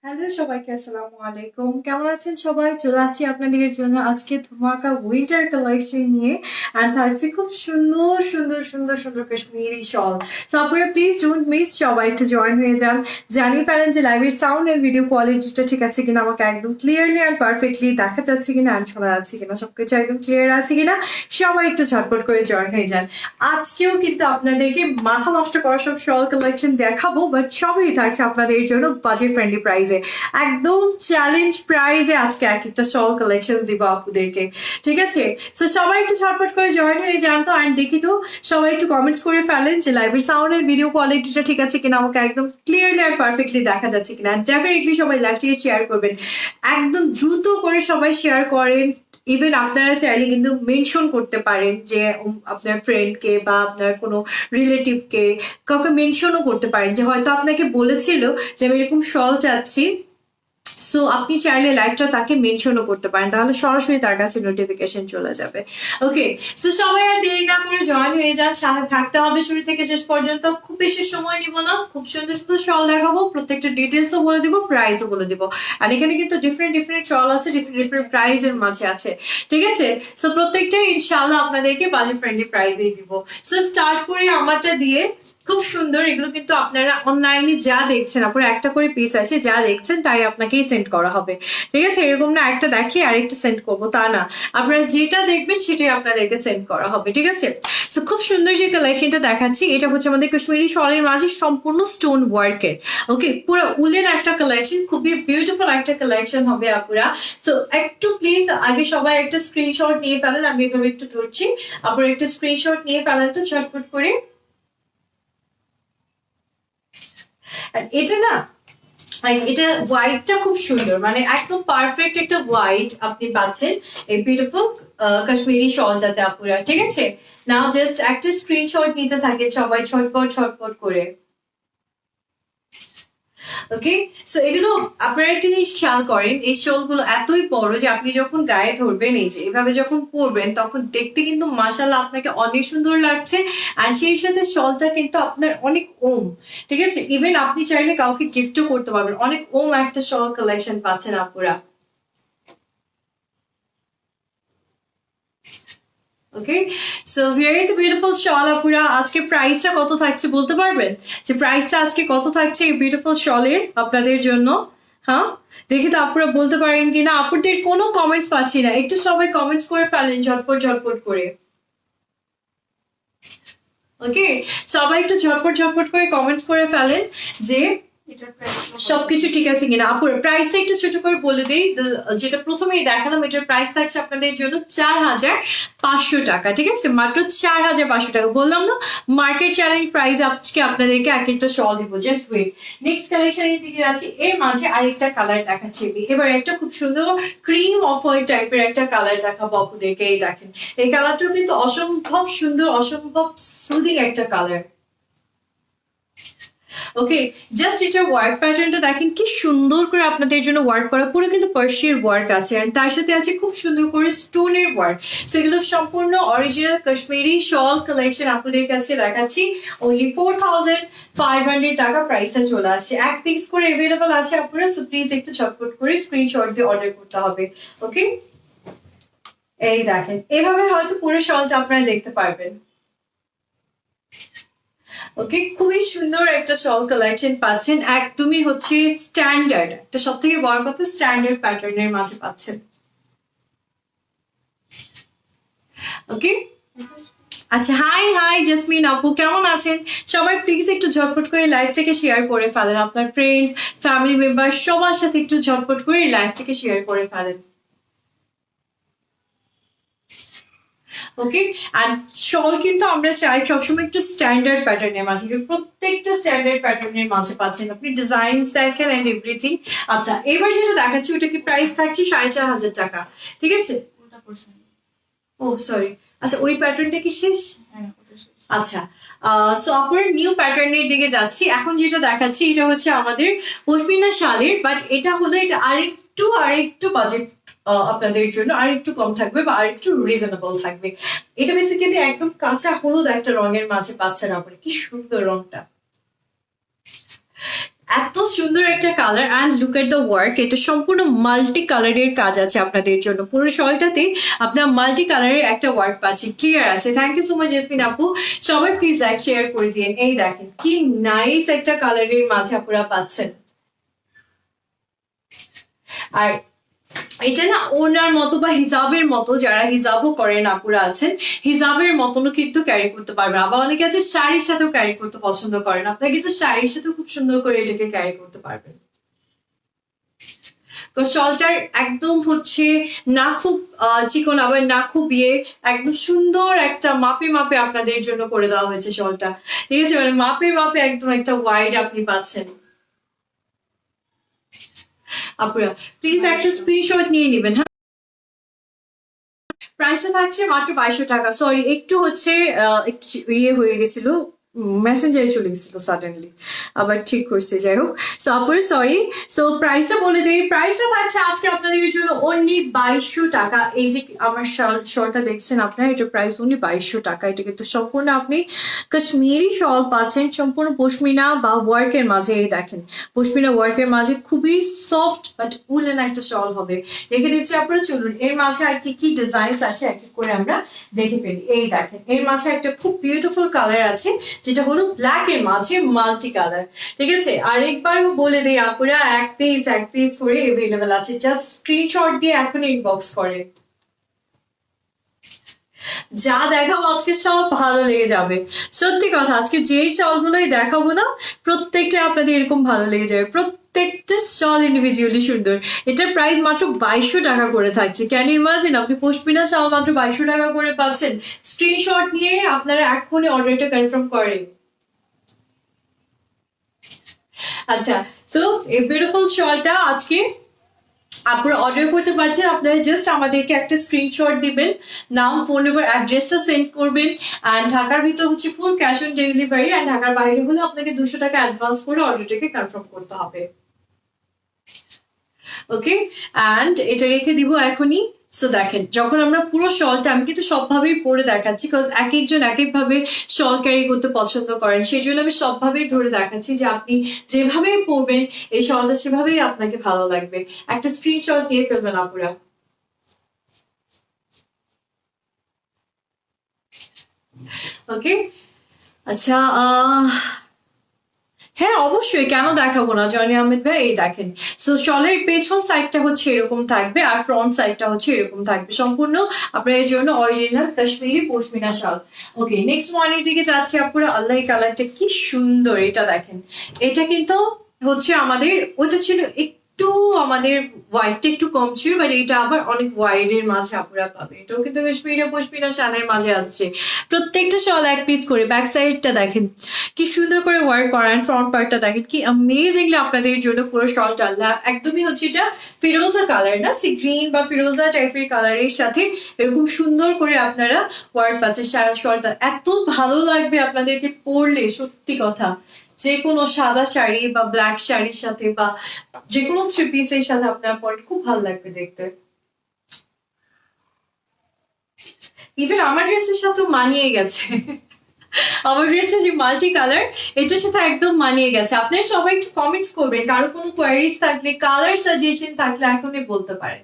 Hello সবাইকে আসসালামু আলাইকুম। কেমন আছেন সবাই? চলে আসছি আপনাদের জন্য আজকে ধামাকা উইন্টার কালেকশন নিয়ে। আর থাকছে খুব সুন্দর, সুন্দর, সুন্দর, সুন্দর কাশ্মীরি শল। সো আপনারা প্লিজ ডোন্ট মিস, সবাই একটু জয়েন হয়ে যান। জানিয়ে ফেলেন যে লাইভের সাউন্ড এর ভিডিও কোয়ালিটিটা ঠিক আছে কিনা, আমাকে একদম ক্লিয়ারলি আর পারফেক্টলি দেখা যাচ্ছে কিনা, আর শোনা যাচ্ছে কিনা, সবকিছু একদম ক্লিয়ার আছে কিনা। সবাই একটু ঝটপট করে জয়েন হয়ে যান। আজকেও কিন্তু আপনাদেরকে মাথা নষ্ট করা সব শল কালেকশন দেখাবো, বাট সবই থাকছে আপনাদের জন্য বাজেট ফ্রেন্ডলি প্রাইসে। একদম চ্যালেঞ্জ প্রাইসে আজকে এক একটা শল কালেকশন দিব আপুদেরকে, ঠিক আছে? তো সবাই একটু ঝটপট করে জয়েন হয়ে যান তো। অ্যান্ড দেখি তো সবাই একটু কমেন্টস করে ফেলেন যে লাইভের সাউন্ডের ভিডিও কোয়ালিটিটা ঠিক আছে কিনা, আমাকে একদম ক্লিয়ারলি আর পারফেক্টলি দেখা যাচ্ছে কিনা। ডেফিনেটলি সবাই লাইভটিকে শেয়ার করবেন, একদম দ্রুত করে সবাই শেয়ার করেন। ইভেন আপনারা চাইলে কিন্তু মেনশন করতে পারেন যে আপনার ফ্রেন্ডকে বা আপনার কোনো রিলেটিভকে, কাউকে মেনশনও করতে পারেন যে হয়তো আপনাকে বলেছিল যে আমি এরকম শল চাচ্ছি। সো আপনি চাইলে লাইভটা তাকে মেনশনও করতে পারেন, তাহলে সরাসরি তার কাছে নোটিফিকেশন চলে যাবে। ওকে, সো সবাই আর দেরি না করে জয়েন হয়ে যান, সাথে থাকতে হবে শুরু থেকে শেষ পর্যন্ত। খুব বেশি সময় নিব না, খুব সুন্দর সুন্দর শল দেখাবো, প্রত্যেকটা ডিটেলসও বলে দিব, প্রাইসও বলে দিব। আর এখানে কিন্তু ডিফারেন্ট ডিফারেন্ট শল আছে, ডিফারেন্ট ডিফারেন্ট প্রাইসের মাঝে আছে, ঠিক আছে? সো প্রত্যেকটাই ইনশাআল্লাহ আপনাদেরকে বাজেট ফ্রেন্ডলি প্রাইসেই দিব। সো স্টার্ট করি আমারটা দিয়ে। খুব সুন্দর, এগুলো কিন্তু আপনারা অনলাইনে যা দেখছেন, আপনার একটা করে পিস আছে, যা দেখছেন তাই আপনাকেই সেন্ড করা হবে, ঠিক আছে? এরকম না একটা দেখি আরেকটা সেন্ড করবো, তা না। আপনারা যেটা দেখবেন সেটাই আপনাদেরকে সেন্ড করা হবে, ঠিক আছে? তো খুব সুন্দর যে কালেকশনটা দেখাচ্ছি, এটা হচ্ছে আমাদের কাশ্মীরি শলের মাঝে সম্পূর্ণ স্টোন ওয়ার্কের। ওকে, পুরো উলের একটা কালেকশন, খুবই বিউটিফুল একটা কালেকশন হবে আপুরা। তো একটু প্লিজ আগে সবাই একটা স্ক্রিনশট নিয়ে ফেলেন, আমি এভাবে একটু ধরছি, আপনারা একটা স্ক্রিনশট নিয়ে ফেলেন তো ঝটপট করে। আর এটা না, এটা হোয়াইটটা খুব সুন্দর, মানে একদম পারফেক্ট একটা হোয়াইট আপনি পাচ্ছেন এই বিউটিফুল কাশ্মীরি শলটাতে আপুরা, ঠিক আছে? নাও জাস্ট একটা স্ক্রিনশট নিতে থাকে সবাই ছটপট ছটপট করে। ওকে, সো এগুলো আপনারা একটা জিনিস খেয়াল করেন, এই শলগুলো এতই বড় যে আপনি যখন গায়ে ধরবেন, এই যে এভাবে যখন পরবেন, তখন দেখতে কিন্তু মাশাআল্লাহ আপনাকে অনেক সুন্দর লাগছে। আর সেই সাথে শলটা কিন্তু আপনার অনেক ওম, ঠিক আছে? ইভেন আপনি চাইলে কাউকে গিফটও করতে পারবেন, অনেক ওম একটা শল কালেকশন পাচ্ছেন আপুরা। ওকে, সো হিয়ার ইজ বিউটিফুল শল আপুরা। আজকে প্রাইসটা কত থাকছে বলতে পারবেন? যে প্রাইসটা আজকে কত থাকছে এই বিউটিফুল শলের আপনাদের জন্য? হ্যাঁ, দেখি তো আপুরা বলতে পারেন কিনা। আপুদের কোনো কমেন্টস পাচ্ছি না, একটু সবাই কমেন্টস করে ফেলেন ঝটপট ঝটপট করে। ওকে, সবাই একটু ঝটপট ঝটপট করে কমেন্টস করে ফেলেন যে সবকিছু ঠিক আছে কিনা। আপুর প্রাইসটা একটু ছোট করে বলে দিই, যেটা প্রথমেই দেখালাম এটার প্রাইস থাকছে আপনাদের জন্য 4500 টাকা, ঠিক আছে? মাত্র 4500 টাকা। বললাম না, মার্কেট চ্যালেঞ্জ প্রাইস আজকে আপনাদেরকে এক একটা শল দিব। জাস্ট ওয়েট, নেক্সট কালেকশনের দিকে যাচ্ছি। এর মাঝে আরেকটা কালার দেখাচ্ছি এবার, একটা খুব সুন্দর ক্রিম অফ হোয়াইট টাইপের একটা কালার দেখাবো আপুদেরকে। এই দেখেন, এই কালারটাও কিন্তু অসম্ভব সুন্দর, অসম্ভব সুদিং একটা কালার। ওকে, জাস্ট এটা ওয়ার্ক প্যাটার্নটা দেখেন কি সুন্দর করে আপনাদের জন্য ওয়ার্ক করা, পুরো কিন্তু পার্সিয়ার ওয়ার্ক আছে, আর তার সাথে আছে খুব সুন্দর করে স্টোনের ওয়ার্ক। সেগুলো সম্পূর্ণ অরিজিনাল কাশ্মীরি শল কালেকশন আপনাদের কাছে দেখাচ্ছি। অনলি 4500 টাকা প্রাইসটা চলে আসছে, এক পিস করে অ্যাভেলেবল আছে আপনারা। সো প্লিজ একটু ছটফট করে স্ক্রিনশট দিয়ে অর্ডার করতে হবে। ওকে, এই দেখেন এভাবে হয়তো পুরো শলটা আপনারা দেখতে পারবেন। ওকে, খুবই সুন্দর একটা শল কালেকশন পাচ্ছেন, একদমই হচ্ছে স্ট্যান্ডার্ড একটা, সব থেকে বড় কথা স্ট্যান্ডার্ড প্যাটার্নের মাঝে পাচ্ছেন। ওকে, আচ্ছা, হাই হাই জেসমিন আপু, কেমন আছেন সবাই? প্লিজ একটু ঝটপট করে লাইভটাকে শেয়ার করে ফেলেন, আপনার ফ্রেন্ডস ফ্যামিলি মেম্বার সবার সাথে একটু ঝটপট করে লাইভটাকে শেয়ার করে ফেলেন। ওকে, আর শল কিন্তু আমরা চাই সবসময় একটু স্ট্যান্ডার্ড প্যাটার্নের মাঝে, প্রত্যেকটা স্ট্যান্ডার্ড প্যাটার্নের মাঝে পাচ্ছেন আপনি, ডিজাইনস দেখেন এন্ড এভরিথিং। আচ্ছা, এবার যেটা দেখাচ্ছি ওটা কি প্রাইস থাকছে 4500 টাকা, ঠিক আছে? ও সরি, আচ্ছা ওই প্যাটার্নটা কি শেষ? আচ্ছা, সো আপনার নিউ প্যাটার্নের দিকে যাচ্ছি। এখন যেটা দেখাচ্ছি এটা হচ্ছে আমাদের পশমিনা শালের, বাট এটা হলো এটা আরেকটু বাজেট আপনাদের জন্য আরেকটু কম থাকবে বা আরেকটু রিজনেবল থাকবে। এটা বেসিক্যালি একদম কাঁচা হলুদ একটা রঙের মাঝে পাচ্ছেন আপনি, কি সুন্দর রংটা, এত সুন্দর একটা colour and look at the work, এটা সম্পূর্ণ মাল্টি কালারের কাজ আছে আপনাদের জন্য। পুরো শলটাতে আপনার মাল্টি কালারের একটা ওয়ার্ক পাচ্ছি, ক্লিয়ার আছে। Thank you so much Jesmin আপু, সবাই প্লিজ লাইক শেয়ার করে দিন। এই দেখেন কি নাইস একটা কালারের মাঝে আপনারা পাচ্ছেন। আর এটা না ওনার মতো বা হিজাবের মতো, যারা হিজাবও করেন আপুরা আছেন, হিজাবের মতনও কিন্তু ক্যারি করতে পারবেন। আবার অনেকে আছে শাড়ির সাথেও ক্যারি করতে পছন্দ করেন, আপনারা কিন্তু শাড়ির সাথেও খুব সুন্দর করে এটাকে ক্যারি করতে পারবেন। তো শলটার একদম হচ্ছে না খুব চিকন আবার না খুব একদম সুন্দর একটা মাপে মাপে আপনাদের জন্য করে দেওয়া হয়েছে শলটা, ঠিক আছে? মানে মাপে মাপে একদম একটা ওয়াইড আপনি পাচ্ছেন। আপুরা প্লিজ একটা স্ক্রিনশট নিয়ে নেবেন। হ্যাঁ, প্রাইসটা থাকছে মাত্র 2200 টাকা। সরি একটু হচ্ছে একটু হয়ে গেছিল, মেসেঞ্জারে চলে গেছিল সাডেনলি, আবার ঠিক করছে। যাই হোক, সো আপুর সরি। সো প্রাইসটা বলে দেই, প্রাইসটা থাকছে আজকে আপনাদের জন্য অনলি 2200 টাকা। এই যে আমার শলটা দেখছেন আপনারা, এটার প্রাইস অনলি 2200 টাকা। এটা কিন্তু সম্পূর্ণ আপনি কাশ্মীরি শল পাচ্ছেন, সম্পূর্ণ পশমিনা বা ওয়ার্কের মাঝে। এই দেখেন পশমিনা ওয়ার্কের মাঝে খুবই সফট বাট উলেন একটা শল হবে। রেখে দিচ্ছি আপনারা, চলুন এর মাঝে আর কি কি ডিজাইন আছে এক এক করে আমরা দেখে ফেলি। এই দেখেন এর মাঝে একটা খুব বিউটিফুল কালার আছে, যেটা হলো ব্ল্যাক এর মাঝে মাল্টি কালার, ঠিক আছে? আরেকবার বলে দেই আপুরা, এক পিস করে এভেলেবেল আছে, জাস্ট স্ক্রিনশট দিয়ে এখন ইনবক্স করে। যা দেখাবো আজকে সব ভালো লেগে যাবে, সত্যি কথা। আজকে যে শলগুলোই দেখাবো না, প্রত্যেকটা আপনাদের এরকম ভালো লেগে যাবে। প্রত্যেকটা শল ইন্ডিভিজুয়ালি সুন্দর। এটার প্রাইস মাত্র 2200 টাকা করে থাকছে। ক্যান ইউ ইমাজিন, আপনি পশমিনা শল মাত্র 2200 টাকা করে পাচ্ছেন। স্ক্রিনশট নিয়ে আপনারা এখনই অর্ডারটা কনফার্ম করেন। আচ্ছা, সো এই বিউটিফুল শলটা আজকে আপনারা অর্ডার করতে পারছেন। আপনারা জাস্ট আমাদেরকে একটা স্ক্রিনশট দিবেন, নাম, ফোন নাম্বার, অ্যাড্রেসটা সেন্ড করবেন। অ্যান্ড ঢাকার ভিতর হচ্ছে full cash on delivery, and ঢাকার বাইরে হলে আপনাকে 200 টাকা অ্যাডভান্স করে অর্ডারটাকে কনফার্ম করতে হবে। ওকে, অ্যান্ড এটা রেখে দিব এখনই। সো দেখেন, যখন আমরা পুরো শলটা, আমি কিন্তু সবভাবেই পরে দেখাচ্ছি, বিকজ এক একজন এক একভাবে শল ক্যারি করতে পছন্দ করেন, সেই জন্য আমি সবভাবেই ধরে দেখাচ্ছি যে আপনি যেভাবেই পরবেন এই শলটা সেভাবেই আপনাকে ভালো লাগবে। একটা স্ক্রিনশট দিয়ে ফেলবেন আপুরা। ওকে, আচ্ছা, হ্যাঁ অবশ্যই, কেন দেখাবো না জনি আহমেদ ভাই। এই দেখেন, সো শলের পেছন সাইডটা হচ্ছে এরকম থাকবে, আর ফ্রন্ট সাইডটা হচ্ছে এরকম থাকবে, সম্পূর্ণ আপনার এর জন্য অরিজিনাল কাশ্মীরি পশমিনা শাল। ওকে, নেক্সট ওয়ানের দিকে যাচ্ছি আপুরা। আল্লাহ, এই কালারটা কি সুন্দর, এটা দেখেন। এটা কিন্তু হচ্ছে আমাদের, ওটা ছিল একটু আমাদের হোয়াইটটা একটু কম ছিল, বাট এটা আবার অনেক ওয়াইডের মাঝে আপুরা পাবে। এটাও কিন্তু কাশ্মীরি পশমিনা শালের মাঝে আসছে। প্রত্যেকটা শল এক পিস করে। ব্যাক সাইডটা দেখেন কি সুন্দর করে ওয়ার্ক করেন, ফ্রন্ট পার্টটা দেখেন কি অ্যামেজিংলি আপনাদের জন্য পুরো শলটা। একদমই হচ্ছে এটা ফিরোজা কালার, না সি গ্রিন বা ফিরোজা টাইপের কালারের সাথে এরকম সুন্দর করে আপনারা ওয়ার্ক পাচ্ছেন। সারা শলটা এত ভালো লাগবে আপনাদেরকে পরলে, সত্যি কথা। যে কোনো সাদা শাড়ি বা ব্ল্যাক শাড়ির সাথে বা যে কোনো থ্রি পিসের সাথে আপনার পরে খুব ভালো লাগবে দেখতে। ইভেন আমার ড্রেসের সাথেও মানিয়ে গেছে। আমার ড্রেসটা যে মাল্টি কালার, এটার সাথে একদম মানিয়ে গেছে। আপনারা সবাই একটু কমেন্টস করবেন, কারো কোনো কোয়ারিজ থাকলে, কালার সাজেশন থাকলে এখনই বলতে পারেন,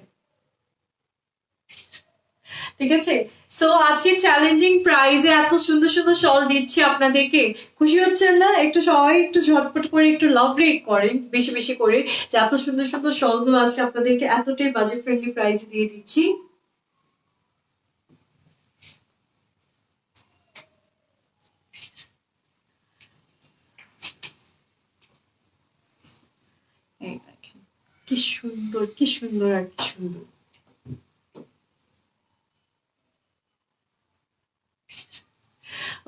ঠিক আছে? সো আজকে চ্যালেঞ্জিং প্রাইজে এত সুন্দর সুন্দর শল দিচ্ছি আপনাদেরকে, খুশি হচ্ছেন না? একটু সবাই একটু ঝটপট করে একটু লাভ রেট করেন বেশি বেশি করে, যে এত সুন্দর সুন্দর শলগুলো আজকে আপনাদেরকে এতটাই বাজেট ফ্রেন্ডলি প্রাইসে দিয়ে দিচ্ছি। এই দেখেন কি সুন্দর, কি সুন্দর আর কি সুন্দর।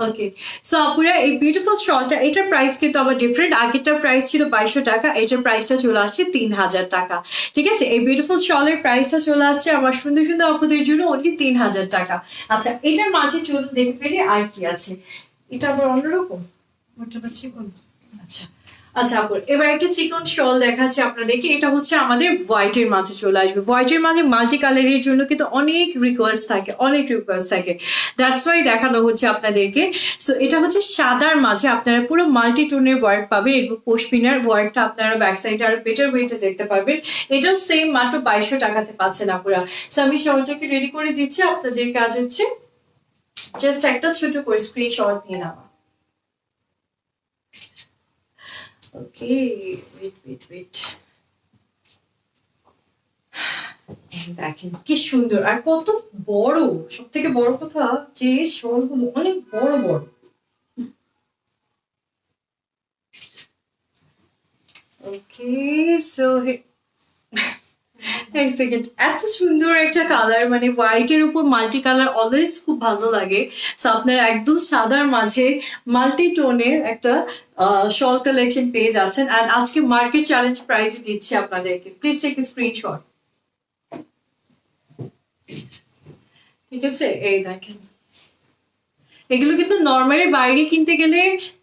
ওকে, সো আপুরা এই বিউটিফুল শলটা, এটার প্রাইস কিন্তু আবার ডিফারেন্ট। আগেরটার প্রাইস ছিল 2200 টাকা, এটার প্রাইসটা চলে আসছে 3000 টাকা, ঠিক আছে? এই বিউটিফুল শলের প্রাইসটা চলে আসছে আমার সুন্দর সুন্দর আপুদের জন্য অনলি 3000 টাকা। আচ্ছা, এটার মাঝে চলুন দেখে ফেলি আর কি আছে। এটা আবার অন্যরকম, ওটা হচ্ছে কোন? আচ্ছা, আচ্ছা আপু, এবার একটা চিকন শল দেখাচ্ছি আপনাদেরকে। এটা হচ্ছে আমাদের হোয়াইটের মাঝে চলে আসবে। হোয়াইটের মাঝে মাল্টি কালারের জন্য কিন্তু অনেক রিকোয়েস্ট থাকে, অনেক রিকোয়েস্ট থাকে, দ্যাটস ওয়াই দেখানো হচ্ছে আপনাদেরকে। সো এটা হচ্ছে সাদার মাঝে আপনারা পুরো মাল্টি টোনের ওয়ার্ক পাবেন এবং পশমিনার ওয়ার্কটা আপনারা ব্যাক সাইডে আরো বেটার ওয়েতে দেখতে পারবেন। এটাও সেম মাত্র 2200 টাকাতে পাচ্ছেন আপুরা। সো আমি শলটাকে রেডি করে দিচ্ছি, আপনাদের কাজ হচ্ছে জাস্ট একটা ছোট করে স্ক্রিনশট নিয়ে নেওয়া। ওকে, ওয়েট। দেখেন কি সুন্দর আর কত বড়, সব থেকে বড় কথা যে শলগুলো অনেক বড় বড়। ওকে, সো এক সেকেন্ড, এত সুন্দর একটা কালার, মানে হোয়াইটের উপর মাল্টি কালার অলওয়েজ খুব ভালো লাগে। সো আপনার একদম সাদার মাঝে মাল্টি টোনের একটা শল কালেকশন পেয়ে যাচ্ছেন। আর আজকে মার্কেট চ্যালেঞ্জ প্রাইস দিচ্ছি আপনাদেরকে, প্লিজ টেক স্ক্রিনশট। ঠিক আছে, এই দেখেন, এগুলো কিন্তু নর্মালি বাইরে কিনতে গেলে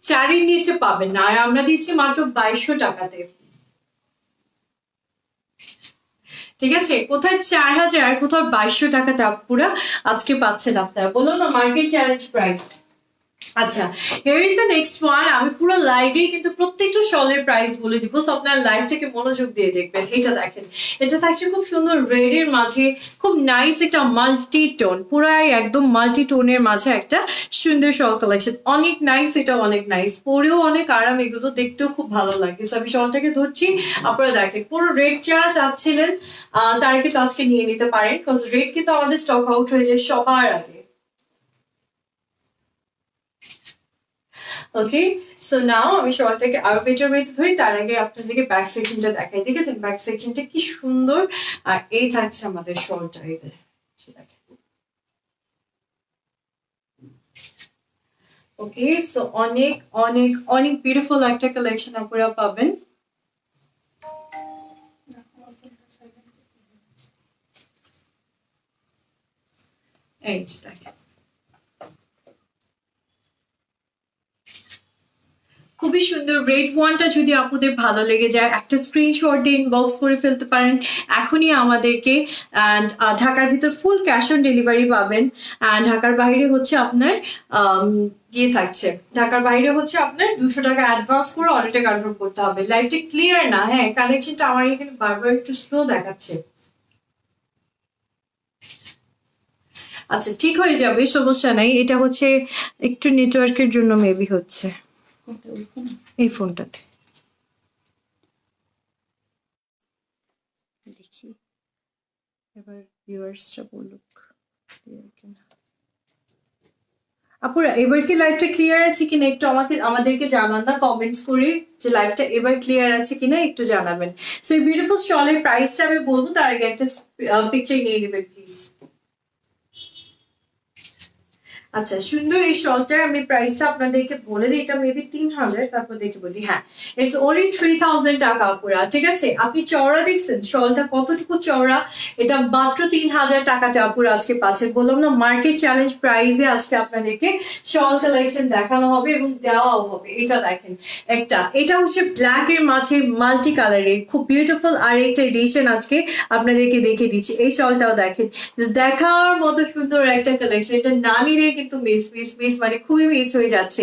4-এর নিচে পাবেন না, আর আমরা দিচ্ছি মাত্র 2200 টাকাতে। ঠিক আছে, কোথায় 4000, কোথাও 2200 টাকাতে আপুরা আজকে পাচ্ছেন আপনারা, বললাম না মার্কেট চ্যালেঞ্জ প্রাইস। আচ্ছা, here is the next one. আমি পুরো লাইভে কিন্তু প্রত্যেকটা শলের প্রাইস বলে দিব, সো আপনার লাইভটাকে মনোযোগ দিয়ে দেখবেন। এটা দেখেন, এটা থাকছে খুব সুন্দর রেড এর মাঝে, খুব নাইস একটা মাল্টি টোন, পুরাই একদম মাল্টি টোনের মাঝে একটা সুন্দর শল কালেকশন, অনেক নাইস, এটা অনেক নাইস, পরেও অনেক আরাম, এগুলো দেখতেও খুব ভালো লাগে। সো আমি শলটাকে ধরছি, আপনারা দেখেন পুরো রেড যারা চাচ্ছিলেন তারা কিন্তু আজকে নিয়ে নিতে পারেন, বিকজ রেড কিন্তু আমাদের স্টক আউট হয়ে যায় সবার আগে। ওকে, সো নাও আমি শর্টটাকে আরো বেটার ওয়েতে ধরি, তার আগে আপনাদেরকে ব্যাক সেকশনটা দেখাই। ঠিক আছে, ব্যাক সেকশনটা কি সুন্দর, আর এই থাকছে আমাদের শর্টটা এদের। ওকে, সো অনেক অনেক অনেক বিউটিফুল একটা কালেকশন আপনারা পাবেন। এই দেখেন, খুবই সুন্দর। রেড ওয়ানটা যদি আপুদের ভালো লেগে যায়, একটা স্ক্রিনশট দিয়ে ইনবক্স করে ফেলতে পারেন এখনই আমাদেরকে। অ্যান্ড ঢাকার ভিতর ফুল ক্যাশ অন ডেলিভারি পাবেন। অ্যান্ড ঢাকার বাইরে হচ্ছে আপনার ইয়ে থাকছে, ঢাকার বাইরে হচ্ছে আপনার 200 টাকা অ্যাডভান্স করে অর্ডারটা কনফার্ম করতে হবে। লাইভটা ক্লিয়ার না? হ্যাঁ, কানেকশনটা আমার এখানে বারবার একটু স্লো দেখাচ্ছে। আচ্ছা, ঠিক হয়ে যাবে, সমস্যা নাই। এটা হচ্ছে একটু নেটওয়ার্কের জন্য মেবি হচ্ছে এই ফোনটাতে। দেখি এবার ভিউয়ার্সরা বলুক ক্লিয়ার কিনা। আপুরা এবার কি লাইভটা ক্লিয়ার আছে কিনা একটু আমাদেরকে জানান না কমেন্টস করে, যে লাইভটা এবার ক্লিয়ার আছে কিনা একটু জানাবেন। সো এই বিউটিফুল স্টলের প্রাইসটা আমি বলবো, তার আগে একটা পিকচার নিয়ে নেবেন প্লিজ। আচ্ছা, সুন্দর এই শলটার আমি প্রাইসটা আপনাদেরকে বলে দিই, এটা মেবি 3000, তারপর দেখে বলি। হ্যাঁ, ইটস অনলি 3000 টাকা পুরা। ঠিক আছে, আপনি চওড়া দেখছেন শলটা কতটুকু চওড়া, এটা মাত্র 3000 টাকাতে আপুরা আজকে পাচ্ছেন। বললাম না মার্কেট চ্যালেঞ্জ প্রাইসে আজকে আপনাদেরকে শল কালেকশন দেখানো হবে এবং দেওয়াও হবে। এটা দেখেন, এটা হচ্ছে ব্ল্যাক এর মাঝে মাল্টি কালারের খুব বিউটিফুল আর একটা এডিশন আজকে আপনাদেরকে দেখিয়ে দিচ্ছি। এই শলটাও দেখেন, দেখার মতো সুন্দর একটা কালেকশন, এটা না নিলে কিন্তু মিস মানে খুবই মিস হয়ে যাচ্ছে।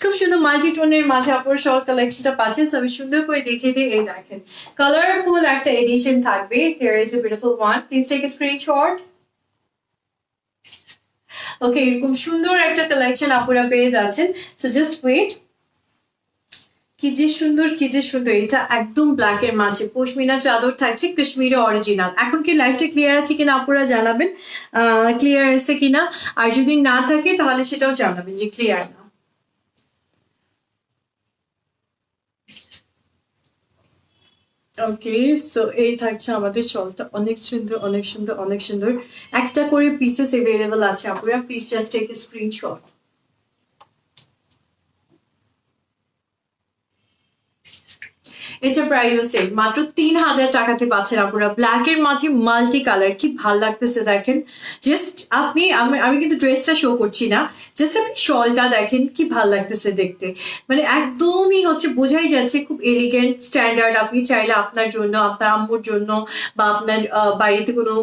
খুব সুন্দর মাল্টি টোনের মাঝে আপনার শর্ট কালেকশনটা পাচ্ছেন। আমি সুন্দর করে দেখিয়ে দিই, এই দেখেন কালারফুল একটা এডিশন থাকবে। Here is a beautiful one, please take a screenshot. Okay, এরকম সুন্দর একটা কালেকশন আপনারা পেয়ে যাচ্ছেন। So just wait. কি যে সুন্দর, কি যে সুন্দর, এটা একদম ব্ল্যাক এর মাঝে পশমিনা চাদর থাকছে, কাশ্মীরি অরিজিনাল। এখন কি লাইভটা ক্লিয়ার আছে কিনা আপনারা জানাবেন, ক্লিয়ার আছে কিনা। আর যদি না থাকে তাহলে সেটাও জানাবেন যে ক্লিয়ার না। ওকে, সো এই থাকছে আমাদের শলটা, অনেক সুন্দর অনেক সুন্দর অনেক সুন্দর। একটা করে পিসেস এভেলেবল আছে আপনারা, please just take a screenshot. এটা প্রাইসও সেম, মাত্র 3000 টাকাতে পাচ্ছেন আপনারা। ব্ল্যাক এর মাঝে মাল্টি কালার, কি ভাল লাগতেছে দেখেন। জাস্ট আপনি আমি কিন্তু ড্রেসটা শো করছি না, জাস্ট আপনি শলটা দেখেন কি ভাল লাগতেছে দেখতে। মানে একদমই হচ্ছে বোঝাই যাচ্ছে খুব এলিগেন্ট স্ট্যান্ডার্ড। আপনি চাইলে আপনার জন্য, আপনার আম্মুর জন্য, বা আপনার বাড়িতে কোনো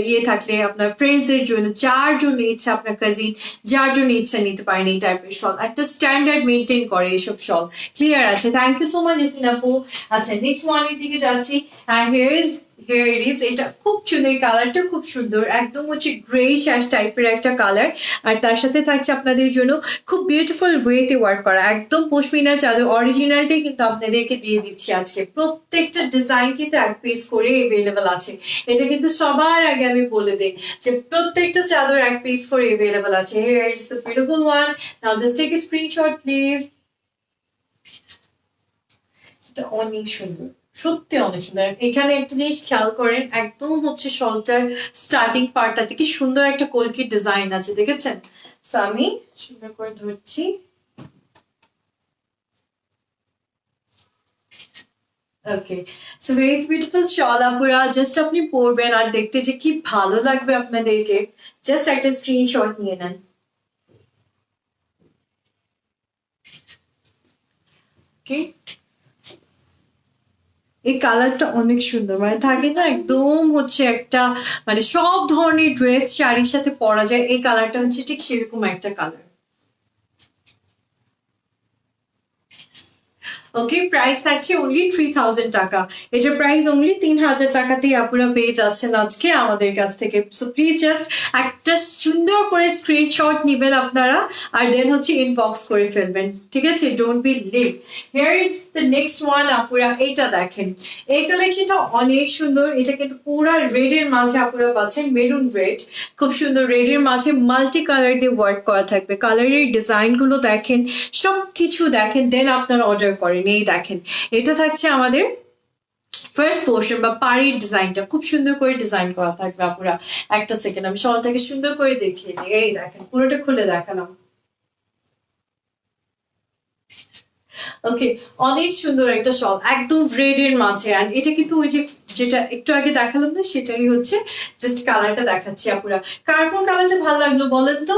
ইয়ে থাকলে আপনার ফ্রেন্ডসদের জন্য, যার জন্য ইচ্ছা, আপনার কাজিন, যার জন্য ইচ্ছা নিতে পারেন এই টাইপের শল। একটা স্ট্যান্ডার্ড মেনটেন করে এইসব শল। ক্লিয়ার আছে? থ্যাংক ইউ সো মাচ এফিন আপু। আচ্ছা, নেক্সট ওয়ানের দিকে যাচ্ছি। And here it is. এটা খুব সুন্দর, কালারটা খুব সুন্দর, একদম হচ্ছে গ্রে শ্যাশ টাইপের একটা কালার। আর তার সাথে থাকছে আপনাদের জন্য খুব বিউটিফুল ওয়েতে ওয়ার্ক করা একদম পশমিনার চাদর। অরিজিনালটাই কিন্তু আপনাদেরকে দিয়ে দিচ্ছি আজকে। প্রত্যেকটা ডিজাইন কিন্তু এক পিস করে এভেলেবেল আছে। এটা কিন্তু সবার আগে আমি বলে দিই যে প্রত্যেকটা চাদর এক পিস করে এভেলেবেল আছে। Here is the beautiful one. Now just take a screenshot please. অনেক সুন্দর, সত্যি অনেক সুন্দর। এখানে একটা জিনিস খেয়াল করেন, একদম হচ্ছে শলটার স্টার্টিং পার্টটা থেকে সুন্দর একটা কলকি ডিজাইন আছে, দেখেছেন? আমি সুন্দর করে ধরছি। ওকে, সো ভেরি বিউটিফুল শল আপুরা। জাস্ট আপনি পরবেন আর দেখতে যে কি ভালো লাগবে আপনাদেরকে। জাস্ট একটা স্ক্রিনশট নিয়ে নেন। ওকে, এই কালারটা অনেক সুন্দর, মানে থাকে না একদম হচ্ছে একটা, মানে সব ধরনের ড্রেস শাড়ির সাথে পরা যায়। এই কালারটা হচ্ছে ঠিক সেরকম একটা কালার। ওকে, প্রাইস থাকছে অনলি 3000 টাকা। এটার প্রাইস অনলি 3000 টাকাতেই আপনারা পেয়ে যাচ্ছেন আজকে আমাদের কাছ থেকে। সো প্লিজ জাস্ট একটা সুন্দর করে স্ক্রিনশট নেবেন আপনারা, আর দেন হচ্ছে ইনবক্স করে ফেলবেন, ঠিক আছে? Don't be late. Here is the next one আপুরা। এইটা দেখেন, এই কালেকশনটা অনেক সুন্দর। এটা কিন্তু পুরা রেড এর মাঝে আপনারা পাচ্ছেন, মেরুন রেড, খুব সুন্দর রেড এর মাঝে মাল্টি কালার দিয়ে ওয়ার্ক করা থাকবে। কালারের ডিজাইন গুলো দেখেন, সবকিছু দেখেন, দেন আপনারা অর্ডার করেন। এই দেখেন, এটা থাকছে আমাদের ফার্স্ট পোর্শন বা পাড়ির ডিজাইনটা, খুব সুন্দর করে ডিজাইন করা থাকবে আপুরা। একটা সেকেন্ড আমি শলটাকে সুন্দর করে দেখিয়ে দিই। এই দেখেন, পুরোটা খুলে দেখালাম। ওকে, অনেক সুন্দর একটা শল, একদম রেড এর মাঝে। এন্ড এটা কিন্তু ওই যে যেটা একটু আগে দেখালাম না, সেটাই হচ্ছে। জাস্ট কালারটা দেখাচ্ছি আপুরা। কার কোন কালারটা ভালো লাগলো বলেন তো?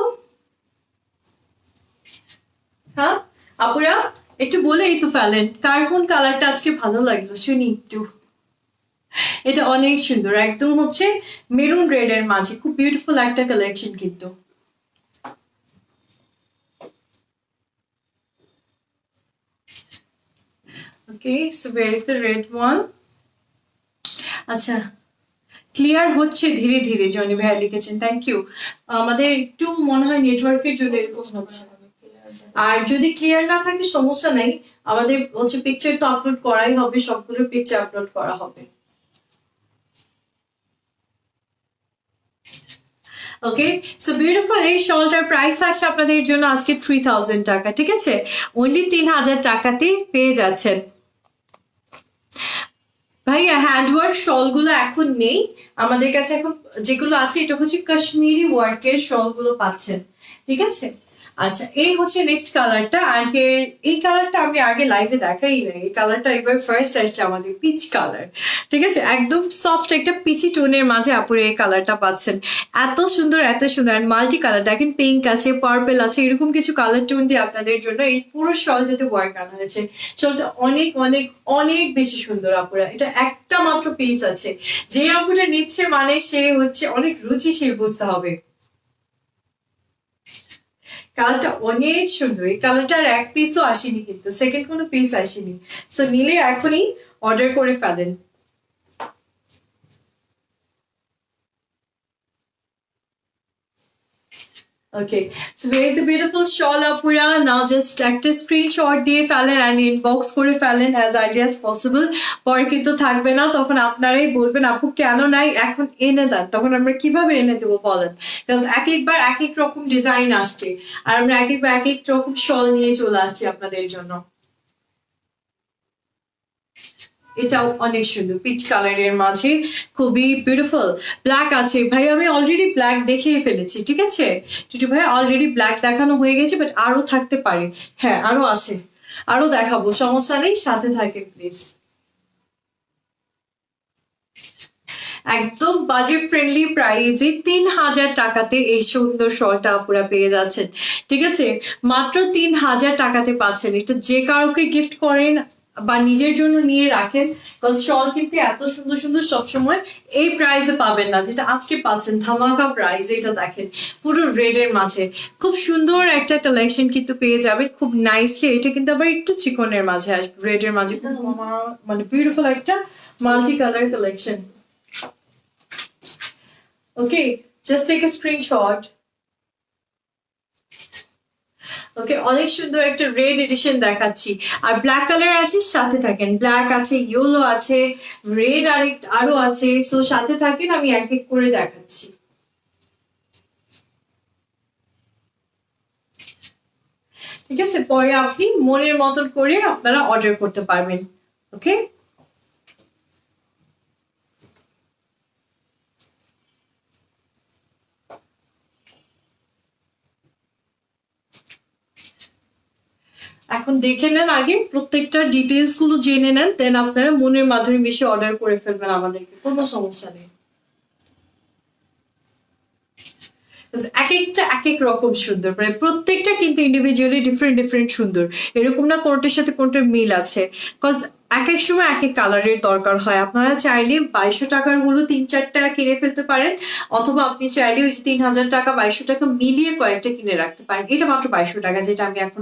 হ্যাঁ আপুরা, একটু বলেই তো ফেলেন, কার কোন কালারটা আজকে ভালো লাগলো শুনি একটু। এটা অনেক সুন্দর, একদম হচ্ছে মেরুন রেড এর মাঝে, খুব বিউটিফুল একটা কালেকশন কিন্তু। Okay, so where is the red one? আচ্ছা, ক্লিয়ার হচ্ছে ধীরে ধীরে, জনি ভাইয়া লিখেছেন, থ্যাংক ইউ। আমাদের একটু মনে হয় নেটওয়ার্কের জন্য এরকম হচ্ছে। আর যদি ক্লিয়ার না থাকে সমস্যা নাই, আমাদের হচ্ছে পিকচার তো আপলোড করাই হবে, সবগুলোর পিকচার আপলোড করা হবে। ওকে, সো বিউটিফুল। এই শলটার প্রাইস থাকছে আপনাদের জন্য আজকে 3000 টাকা, ঠিক আছে? অনলি 3000 টাকাতে পেয়ে যাচ্ছেন। ভাইয়া হ্যান্ডওয়ার্ক শলগুলো এখন নেই আমাদের কাছে। এখন যেগুলো আছে এটা হচ্ছে কাশ্মীরি ওয়ার্কের শলগুলো পাচ্ছেন, ঠিক আছে? আচ্ছা, এই হচ্ছে নেক্সট কালারটা। আর এই কালারটা আমি আগে লাইভে দেখাই নাই। এই কালারটা এবার ফার্স্ট আসছে আমাদের, পিচ কালার, ঠিক আছে? একদম সফট একটা পিচি টোনের মাঝে আপুরে এই কালারটা পাচ্ছেন। এত সুন্দর, এত সুন্দর। আর মাল্টি কালার দেখেন, পিঙ্ক আছে, পার্পেল আছে, এরকম কিছু কালার টোন দিয়ে আপনাদের জন্য এই পুরো শলটাতে ওয়ার্ক আনা হয়েছে। শলটা অনেক অনেক অনেক বেশি সুন্দর আপুরা। এটা একটা মাত্র পিস আছে, যে আপুটা নিচ্ছে মানে সে হচ্ছে অনেক রুচিশীল বুঝতে হবে। কালারটা অনেক সুন্দর। এই কালারটার এক পিসও আসেনি, কিন্তু সেকেন্ড কোনো পিস আসেনি। সো নিলে এখনই অর্ডার করে ফেলেন। Okay, so where's the beautiful shawl apura? Now just একটা স্ক্রিনশট দিয়ে ফেলেন and inbox করে ফেলেন as early as possible. পরে কিন্তু থাকবে না, তখন আপনারাই বলবেন আপু কেন নাই, এখন এনে দেন। তখন আমরা কিভাবে এনে দেবো বলেন? বিকজ এক একবার এক এক রকম ডিজাইন আসছে, আর আমরা এক একবার এক এক রকম শল নিয়ে চলে আসছি আপনাদের জন্য। এটাও অনেক সুন্দর, পিচ কালারের মাঝে, খুবই বিউটিফুল। ব্ল্যাক আছে ভাই, আমি অলরেডি ব্ল্যাক দেখিয়ে ফেলেছি, ঠিক আছে? টুটু ভাই অলরেডি ব্ল্যাক দেখানো হয়ে গেছে, বাট আরো থাকতে পারে। হ্যাঁ, আরো আছে, আরো দেখাবো, সমস্যা নেই, সাথে থাকেন প্লিজ। একদম বাজেট ফ্রেন্ডলি প্রাইসে ৩,০০০ টাকাতে এই সুন্দর শলটা আপুরা পেয়ে যাচ্ছেন। ঠিক আছে? মাত্র ৩,০০০ টাকাতে পাচ্ছেন। এটা যে কাউকে গিফট করেন বা নিজের জন্য নিয়ে রাখেন, বিকজ শল কিন্তু এত সুন্দর সুন্দর সবসময় এই প্রাইসে পাবেন না, যেটা আজকে পাচ্ছেন ধামাকা প্রাইস। এটা দেখেন পুরো রেড এর মাঝে খুব সুন্দর একটা কালেকশন কিন্তু পেয়ে যাবেন খুব নাইসলি। এটা কিন্তু আবার একটু চিকনের মাঝে আসবে, রেড এর মাঝে মানে বিউটিফুল একটা multi colour collection. Okay, just take a screenshot. Okay, অনেক সুন্দর একটা রেড এডিশন দেখাচ্ছি, আর ব্ল্যাক কালার আছে, সাথে থাকেন। ব্ল্যাক আছে, ইয়েলো আছে, রেড আরো আছে, সো সাথে থাকেন, আমি এক এক করে দেখাচ্ছি। ঠিক আছে, পরে আপনি মনের মতন করে আপনারা অর্ডার করতে পারবেন। ওকে, এখন দেখে নেন, আগে প্রত্যেকটা ডিটেলস গুলো জেনে নেন, দেন আপনারা মনের মাধুরী বেশি অর্ডার করে ফেলবেন, আমাদেরকে কোনো সমস্যা নেই। এক একটা এক এক রকম সুন্দর, মানে প্রত্যেকটা কিন্তু ইন্ডিভিজুয়ালি ডিফারেন্ট ডিফারেন্ট সুন্দর। এরকম না কোনটার সাথে কোনটার মিল আছে, কজ এক এক সময় এক এক কালারের দরকার হয়। আপনারা চাইলে ২২০০ টাকার গুলো ৩-৪টা কিনে ফেলতে পারেন, অথবা আপনি চাইলে ওই যে ৩,০০০ টাকা ২২০০ টাকা মিলিয়ে কয়েকটা কিনে রাখতে পারেন। এটা মাত্র ২২০০ টাকা, যেটা আমি এখন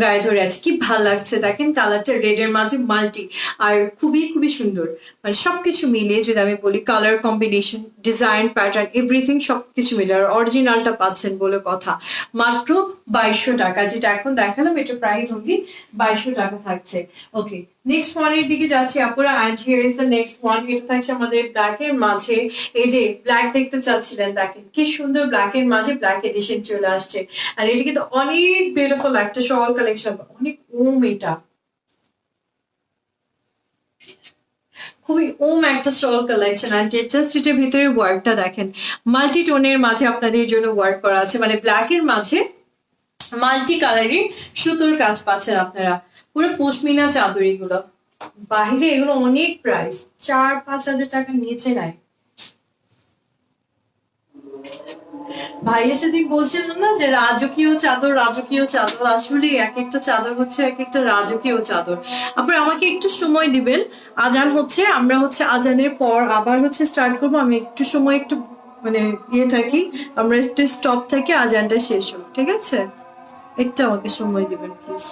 গায়ে ধরে আছি। কি ভাল লাগছে দেখেন, কালারটা রেড এর মাঝে মাল্টি, আর খুবই খুবই সুন্দর। মানে সবকিছু মিলিয়ে যদি আমি বলি, colour combination, design, pattern, everything সবকিছু মিলে, আর অরিজিনালটা পাচ্ছেন বলে কথা। মাত্র ২২০০ টাকা, যেটা এখন দেখালাম, এটা প্রাইস অনলি ২২০০ টাকা থাকছে। ওকে, নেক্সট ওয়ানের দিকে যাচ্ছি আপুরা, and here is the next one. এটা থাকছে আমাদের ব্ল্যাক এর মাঝে। এই যে ব্ল্যাক দেখতে চাচ্ছিলেন, দেখেন কি সুন্দর ব্ল্যাক এর মাঝে ব্ল্যাক এডিশন চলে আসছে। আর এটা কিন্তু অনেক বিউটিফুল একটা শল কালেকশন, অনেক এটা খুবই একটা স্টল কালেকশন। আর জাস্ট এটার ভিতরে ওয়ার্কটা দেখেন, মাল্টি টোনের মাঝে আপনাদের জন্য ওয়ার্ক করা আছে, মানে ব্ল্যাক এর মাঝে মাল্টি কালারের সুতোর কাজ পাচ্ছেন আপনারা। পুরো পশমিনা চাদর এগুলো, বাহিরে এগুলো অনেক প্রাইস, ৪-৫ হাজার টাকার নিচে নাই। ভাইয়ের সেদিন বলছিলেন না যে রাজকীয় চাদর, রাজকীয় চাদর, আসলে এক একটা চাদর হচ্ছে এক একটা রাজকীয় চাদর। আপনারা আমাকে একটু সময় দিবেন, আজান হচ্ছে, আমরা হচ্ছে আজানের পর আবার হচ্ছে স্টার্ট করবো। আমি একটু সময় একটু মানে থাকি, আমরা একটু স্টপ থাকি, আজানটা শেষ হোক, ঠিক আছে? একটু আমাকে সময় দিবেন প্লিজ।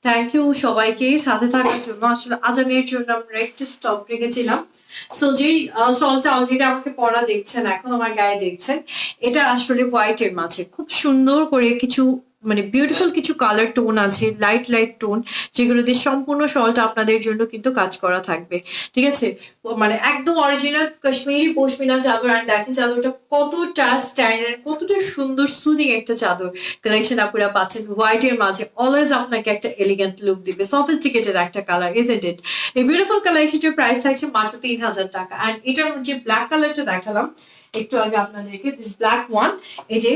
থ্যাংক ইউ সবাইকে সাথে থাকার জন্য। আসলে আজানের জন্য আমরা একটু স্টপ রেখেছিলাম। সো যেই শলটা অলরেডি আমাকে পরা দেখছেন, এখন আমার গায়ে দেখছেন, এটা আসলে হোয়াইট এর মাঝে খুব সুন্দর করে কিছু মানে বিউটিফুল কিছু কালার টোন আছে, লাইট লাইট টোন, যেগুলো দিয়ে সম্পূর্ণ শলটা আপনাদের জন্য কিন্তু কাজ করা থাকবে। ঠিক আছে, মানে একদম অরিজিনাল কাশ্মীরি পশমিনা চাদর। আর দেখেন চাদরটা কতটা স্ট্যান্ডার্ড, কতটা সুন্দর সুদিং একটা চাদর কালেকশন আপনারা পাচ্ছেন হোয়াইট এর মাঝে। অলওয়েজ আপনাকে একটা এলিগেন্ট লুক দিবে, সফিস্টিকেটেড একটা কালার, ইজন্ট ইট? এই বিউটিফুল কালেকশনটার প্রাইস থাকছে মাত্র 3000 টাকা। অ্যান্ড এটার যে ব্ল্যাক কালারটা দেখালাম একটু আগে আপনাদেরকে, দিস ব্ল্যাক ওয়ান, এই যে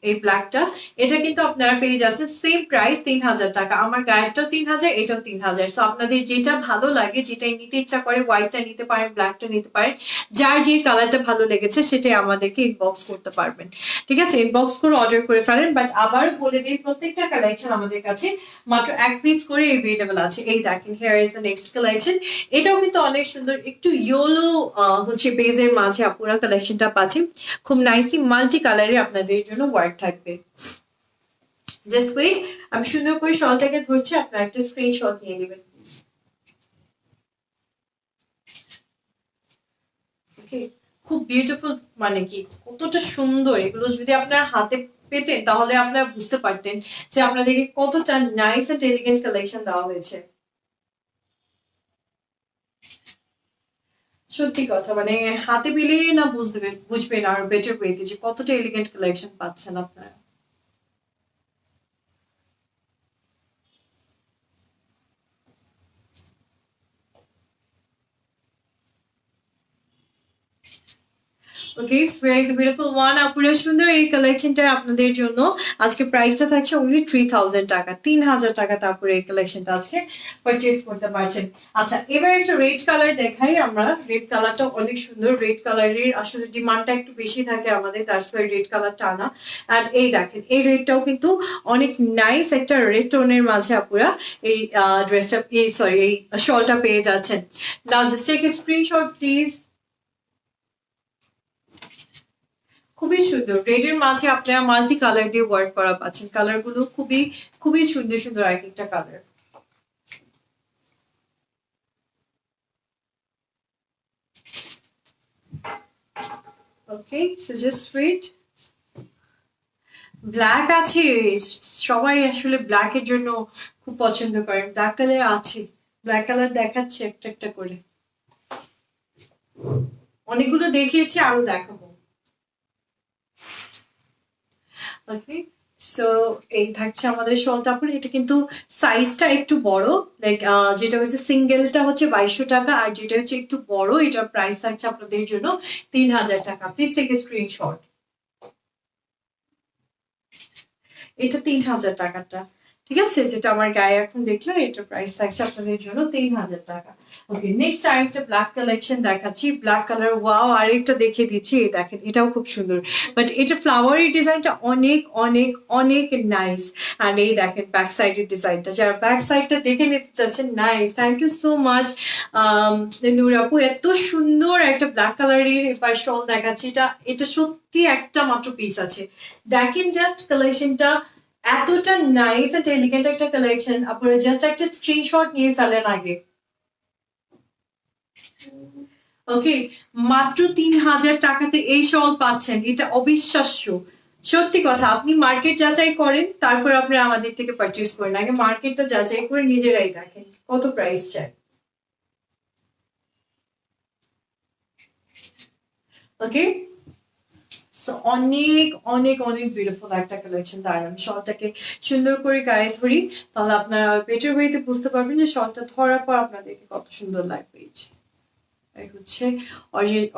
এই ব্ল্যাকটা, এটা কিন্তু আপনারা পেয়ে যাচ্ছেন সেম প্রাইস 3000 টাকা। আমার গায়েরটাও 3000, এটাও 3000। তো আপনাদের যেটা ভালো লাগে, যেটাই নিতে ইচ্ছা করে, হোয়াইটটা নিতে পারেন, ব্ল্যাকটা নিতে পারেন, যার যে কালারটা ভালো লেগেছে সেটাই আমাদেরকে ইনবক্স করতে পারবেন। ঠিক আছে, ইনবক্স করে অর্ডার করে ফেলেন। বাট আবার বলে দিই, প্রত্যেকটা কালেকশন আমাদের কাছে মাত্র এক পিস করে এভেলেবল আছে। এই দেখেন, here is the next collection. এটাও কিন্তু অনেক সুন্দর, একটু ইয়েলো হচ্ছে বেজের মাঝে পুরো কালেকশনটা পাচ্ছি। খুব নাইসলি মাল্টি কালারে আপনাদের জন্য ওয়ার্ক থাকবে। জাস্ট ওয়েট, আমি সুন্দর করে শলটাকে ধরছি, আপনার একটা স্ক্রিনশট নিয়ে নেবেন প্লিজ। ওকে, খুব বিউটিফুল, মানে কি কতটা সুন্দর এগুলো যদি আপনার হাতে পেতেন তাহলে আপনারা বুঝতে পারতেন যে আপনাদেরকে কতটা নাইস এন্ড এলিগেন্ট কালেকশন দেওয়া হয়েছে। সত্যি কথা, মানে হাতে পেলে না বুঝবেন আর বেটার ওয়েতে যে কতটা এলিগেন্ট কালেকশন পাচ্ছেন আপনারা। ওকে, ভেরি বিউটিফুল ওয়ান। আপুরা সুন্দর এই কালেকশনটা আপনাদের জন্য আজকে প্রাইসটা থাকছে অনলি 3000 টাকা। 3000 টাকা তারপরে এই কালেকশনটা আজকে পারচেজ করতে পারছেন। আচ্ছা, এবার একটা রেড কালার দেখাই আমরা। রেড কালারটা অনেক সুন্দর, রেড কালারের আসলে ডিমান্ডটা একটু বেশি থাকে আমাদের, তার সাথে রেড কালারটা আনা। আর এই দেখেন, এই রেডটাও কিন্তু অনেক নাইস একটা রেড টোনের মাঝে আপুরা এই ড্রেসটা, এই সরি এই শলটা পেয়ে যাচ্ছেন। Now just take a screenshot please. খুবই সুন্দর, রেড এর মাঝে আপনারা মাল্টি কালার দিয়ে ওয়ার্ক করা পাচ্ছেন। কালার গুলো খুবই খুবই সুন্দর সুন্দর এক একটা কালার। ওকে, সো জাস্ট ওয়েট। ব্ল্যাক আছে, সবাই আসলে ব্ল্যাক এর জন্য খুব পছন্দ করেন। ব্ল্যাক কালার আছে, ব্ল্যাক কালার দেখাচ্ছে একটা একটা করে, অনেকগুলো দেখিয়েছি, আরো দেখাবো। ওকে, সো এই থাকছে আমাদের শলটা। পরে এটা কিন্তু সাইজটা একটু বড়, লাইক যেটা হচ্ছে সিঙ্গেলটা হচ্ছে 2200 টাকা, আর যেটা হচ্ছে একটু বড় এটার প্রাইস থাকছে আপনাদের জন্য 3000 টাকা। Please take a screenshot. এটা 3000 টাকাটা, ঠিক আছে, যেটা আমার গায়ে এখন দেখলাম, এটার প্রাইস থাকছে আপনাদের জন্য 3000 টাকা। ওকে, নেক্সট আরেকটা ব্ল্যাক কালেকশন দেখাচ্ছি। ব্ল্যাক কালার, ওয়াও, আরেকটা দেখিয়ে দিচ্ছি। এই দেখেন, এটাও খুব সুন্দর, বাট এটা ফ্লাওয়ারি ডিজাইনটা অনেক অনেক অনেক নাইস। আর এই দেখেন ব্যাক সাইডের ডিজাইনটা, যারা ব্যাক সাইডটা দেখে নিতে চাচ্ছেন, nice, thank you so much Noor আপু। এত সুন্দর একটা ব্ল্যাক কালারের এবার শল দেখাচ্ছি। এটা এটা সত্যি একটা মাত্র পিস আছে। দেখেন জাস্ট কালেকশনটা এতটা নাইস এন্ড এলিগেন্ট একটা কালেকশন। আপনারা জাস্ট একটা স্ক্রিনশট নিয়ে ফেলেন আগে। ওকে, মাত্র 3000 টাকাতে এই শল পাচ্ছেন, এটা অবিশ্বাস্য। সত্যি কথা, আপনি মার্কেট যাচাই করেন, তারপর আপনি আমাদের থেকে পারচেজ করেন। আগে মার্কেটটা যাচাই করে নিজেরাই দেখেন কত প্রাইস চায়। ওকে, অনেক অনেক অনেক বিউটিফুল একটা কালেকশন। তার আমি শলটাকে সুন্দর করে গায়ে ধরি, তাহলে আপনারা বেটার ওয়েতে বুঝতে পারবেন যে শলটা ধরার পর আপনাদেরকে কত সুন্দর লাগবে। হচ্ছে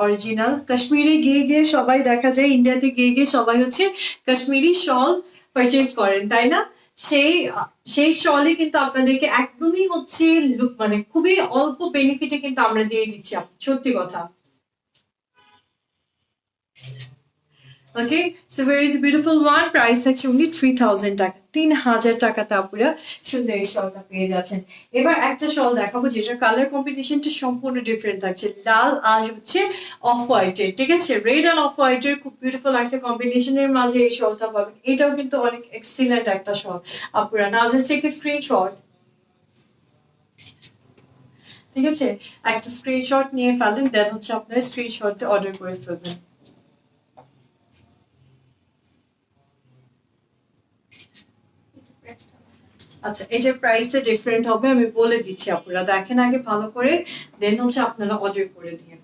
অরিজিনাল কাশ্মীরি গিয়ে গিয়ে সবাই দেখা যায়, ইন্ডিয়াতে গিয়ে গিয়ে সবাই হচ্ছে কাশ্মীরি শল পারচেজ করেন, তাই না? সেই সেই শলে কিন্তু আপনাদেরকে একদমই হচ্ছে মানে খুবই অল্প বেনিফিটে কিন্তু আমরা দিয়ে দিচ্ছি, সত্যি কথা। Okay, so very beautiful one, price থাকছে অনলি 3000 টাকা। 3000 টাকাতে আপুরা সুন্দর এই শলটা পেয়ে যাচ্ছেন। এবার একটা শল দেখাবো যেটার কালার কম্বিনেশনটা সম্পূর্ণ ডিফারেন্ট থাকছে, লাল আর হচ্ছে অফ হোয়াইটের, ঠিক আছে, রেড আর অফ হোয়াইটের খুব বিউটিফুল একটা কম্বিনেশনের মাঝে এই শলটা পাবেন। এটাও কিন্তু অনেক এক্সিলেন্ট একটা শল আপুরা। নাও জাস্ট টেক এ স্ক্রিনশট, ঠিক আছে, একটা স্ক্রিনশট নিয়ে ফেলেন, দেন হচ্ছে আপনার স্ক্রিনশটে অর্ডার করে ফেলবেন। আচ্ছা, এটার প্রাইসটা ডিফারেন্ট হবে, আমি বলে দিচ্ছি, আপনারা দেখেন আগে ভালো করে, দেন হচ্ছে আপনারা অর্ডার করে দিন।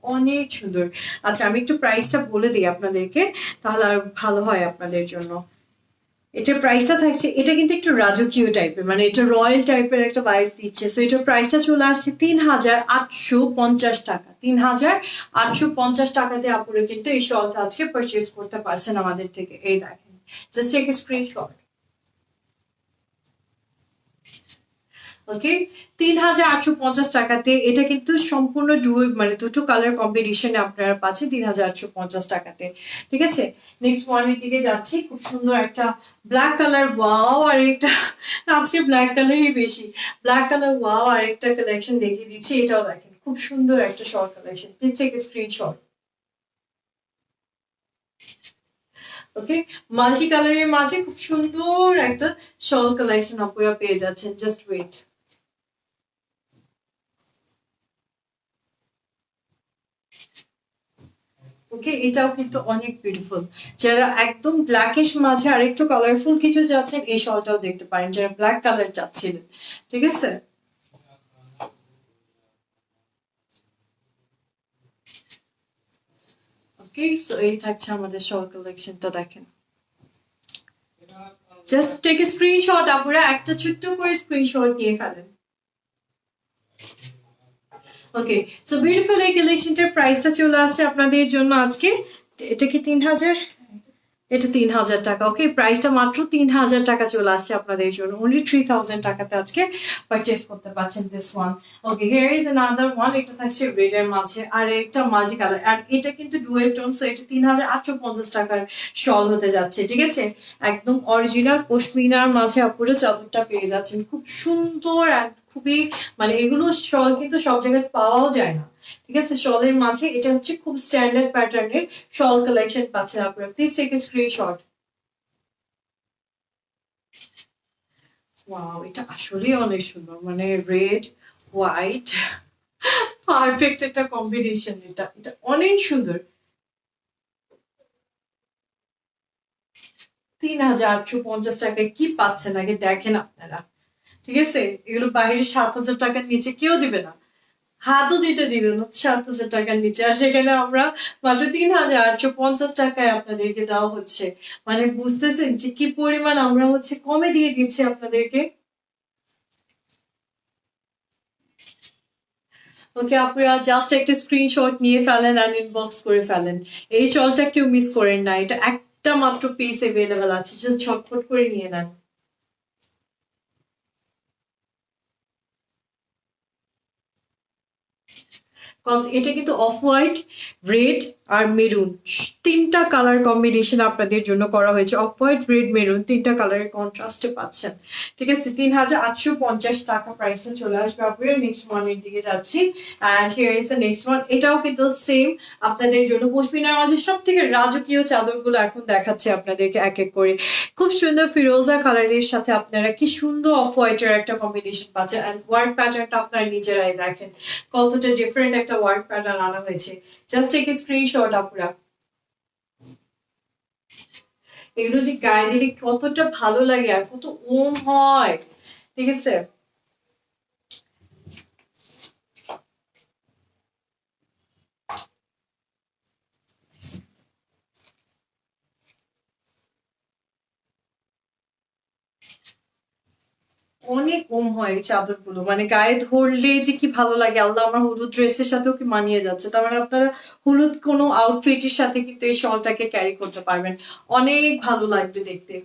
অনেক সুন্দর। আচ্ছা, আমি একটু প্রাইসটা বলে দিই আপনাদেরকে, তাহলে আর ভালো হয় আপনাদের জন্য। এটার প্রাইসটা থাকছে, এটা কিন্তু একটু রাজকীয় টাইপের, মানে এটা রয়্যাল টাইপের একটা ভাইব দিচ্ছে। সো এটার প্রাইসটা চলে আসছে 3850 টাকা। 3850 টাকাতে আপনারা কিন্তু এই শলটা আজকে পারচেজ করতে পারছেন আমাদের থেকে। এই দেখেন, জাস্ট টেক এ স্ক্রিনশট। ওকে, 3850 টাকাতে এটা কিন্তু সম্পূর্ণ মানে দুটো কালার কম্বিনেশনে আপনারা পাচ্ছেন 3850 টাকাতে, ঠিক আছে। নেক্সট ওয়ানের দিকে যাচ্ছি, খুব সুন্দর একটা ব্ল্যাক কালার, ওয়াও, আর একটা আজকে ব্ল্যাক কালারই বেশি, ব্ল্যাক কালার, ওয়াও, আর একটা কালেকশন দেখিয়ে দিচ্ছি, এটাও দেখেন খুব সুন্দর একটা short collection. Please take a screenshot. Okay, multi কালারের মাঝে খুব সুন্দর একটা শল কালেকশন আপনারা পেয়ে যাচ্ছেন। Just wait. ওকে, এটাও কিন্তু অনেক বিউটিফুল। যারা একদম ব্ল্যাকিশ মাঝে আরেকটু কালারফুল কিছু চাচ্ছেন, এই শলটাও দেখতে পারেন, যারা ব্ল্যাক কালার চাচ্ছিলেন, ঠিক আছে। ওকে, সো এই থাকছে আমাদের শল কালেকশনটা, দেখেন। জাস্ট টেক এ স্ক্রিনশট, আপনারা একটা ছোট্ট করে স্ক্রিনশট নিয়ে ফেলেন। ওকে, সো বিউটিফুল এই কালেকশনটার প্রাইসটা চলে আসছে আপনাদের জন্য আজকে, এটা কি 3000, এটা 3000 টাকা। ওকে, প্রাইসটা মাত্র 3000 টাকা চলে আসছে আপনাদের জন্য, অনলি 3000 টাকাতে আজকে পারচেস করতে পারছেন this one. Okay, here is another one, এটা থাকছে রেড এর মাঝে আর একটা মাল্টি কালার, আর এটা কিন্তু ডুয়েল টোন, সো এটা 3850 টাকার শল হতে যাচ্ছে, ঠিক আছে। একদম অরিজিনাল পশমিনার মাঝে আপুরা চাদরটা পেয়ে যাচ্ছেন, খুব সুন্দর আর খুবই, মানে এগুলো শল কিন্তু সব জায়গায় পাওয়াও যায় না, ঠিক আছে। শলের মাঝে এটা হচ্ছে খুব স্ট্যান্ডার্ড প্যাটার্নের শল কালেকশন পাচ্ছেন আপনারা। Please take a screenshot. Wow, এটা আসলেই অনেক সুন্দর, মানে রেড হোয়াইট পারফেক্ট একটা কম্বিনেশন, এটা এটা অনেক সুন্দর। 3850 টাকায় কি পাচ্ছেন আগে দেখেন আপনারা, ঠিক আছে। এগুলো বাইরে 7000 টাকার নিচে কেউ দিবে না, হাতও দিতে দিবে না 7000 টাকার নিচে, আর সেখানে আমরা মাত্র 3850 টাকায় আপনাদেরকে দেওয়া হচ্ছে। মানে বুঝতেছেন যে কি পরিমাণ আমরা হচ্ছে কমে দিয়ে দিচ্ছি আপনাদেরকে। ওকে, আপনারা জাস্ট একটা স্ক্রিনশট নিয়ে ফেলেন আর ইনবক্স করে ফেলেন। এই শলটা কেউ মিস করেন না, এটা একটা মাত্র পিস এভেলেবেল আছে, জাস্ট ঝটপট করে নিয়ে নেন। কজ এটা কিন্তু অফ হোয়াইট, রেড আর মেরুন, তিনটা কালার কম্বিনেশন আপনাদের জন্য করা হয়েছে। অফ হোয়াইট, রেড, মেরুন তিনটা কালারের কন্ট্রাস্টে পাচ্ছেন, ঠিক আছে। 3850 টাকা প্রাইসটা চলে আসবে আপনার। নেক্সট ওয়ানের দিকে যাচ্ছি, and here is the next one, এটাও কিন্তু সেম আপনাদের জন্য। পশমিনার মাঝে সব থেকে রাজকীয় চাদরগুলো এখন দেখাচ্ছে আপনাদেরকে এক এক করে। খুব সুন্দর ফিরোজা কালারের সাথে আপনারা কি সুন্দর অফ হোয়াইটের একটা কম্বিনেশন পাচ্ছেন, অ্যান্ড ওয়ার্ক প্যাটার্নটা আপনারা নিজেরাই দেখেন কতটা ডিফারেন্ট একটা ওয়ার্ক প্যাটার্ন আনা হয়েছে। জাস্ট টেক এ স্ক্রিনশট আপুরা। এগুলো যে গায়ে দিলে কতটা ভালো লাগে আর কত ওম হয়, ঠিক আছে। অনেক ওম হয় এই চাদরগুলো, মানে গায়ে ধরলে যে কি ভালো লাগে, আল্লাহ, আমার হলুদ ড্রেসের সাথেও কি মানিয়ে যাচ্ছে। তার মানে আপনারা হলুদ কোনো আউটফিটের সাথে কিন্তু এই শলটাকে ক্যারি করতে পারবেন, অনেক ভালো লাগবে দেখতে।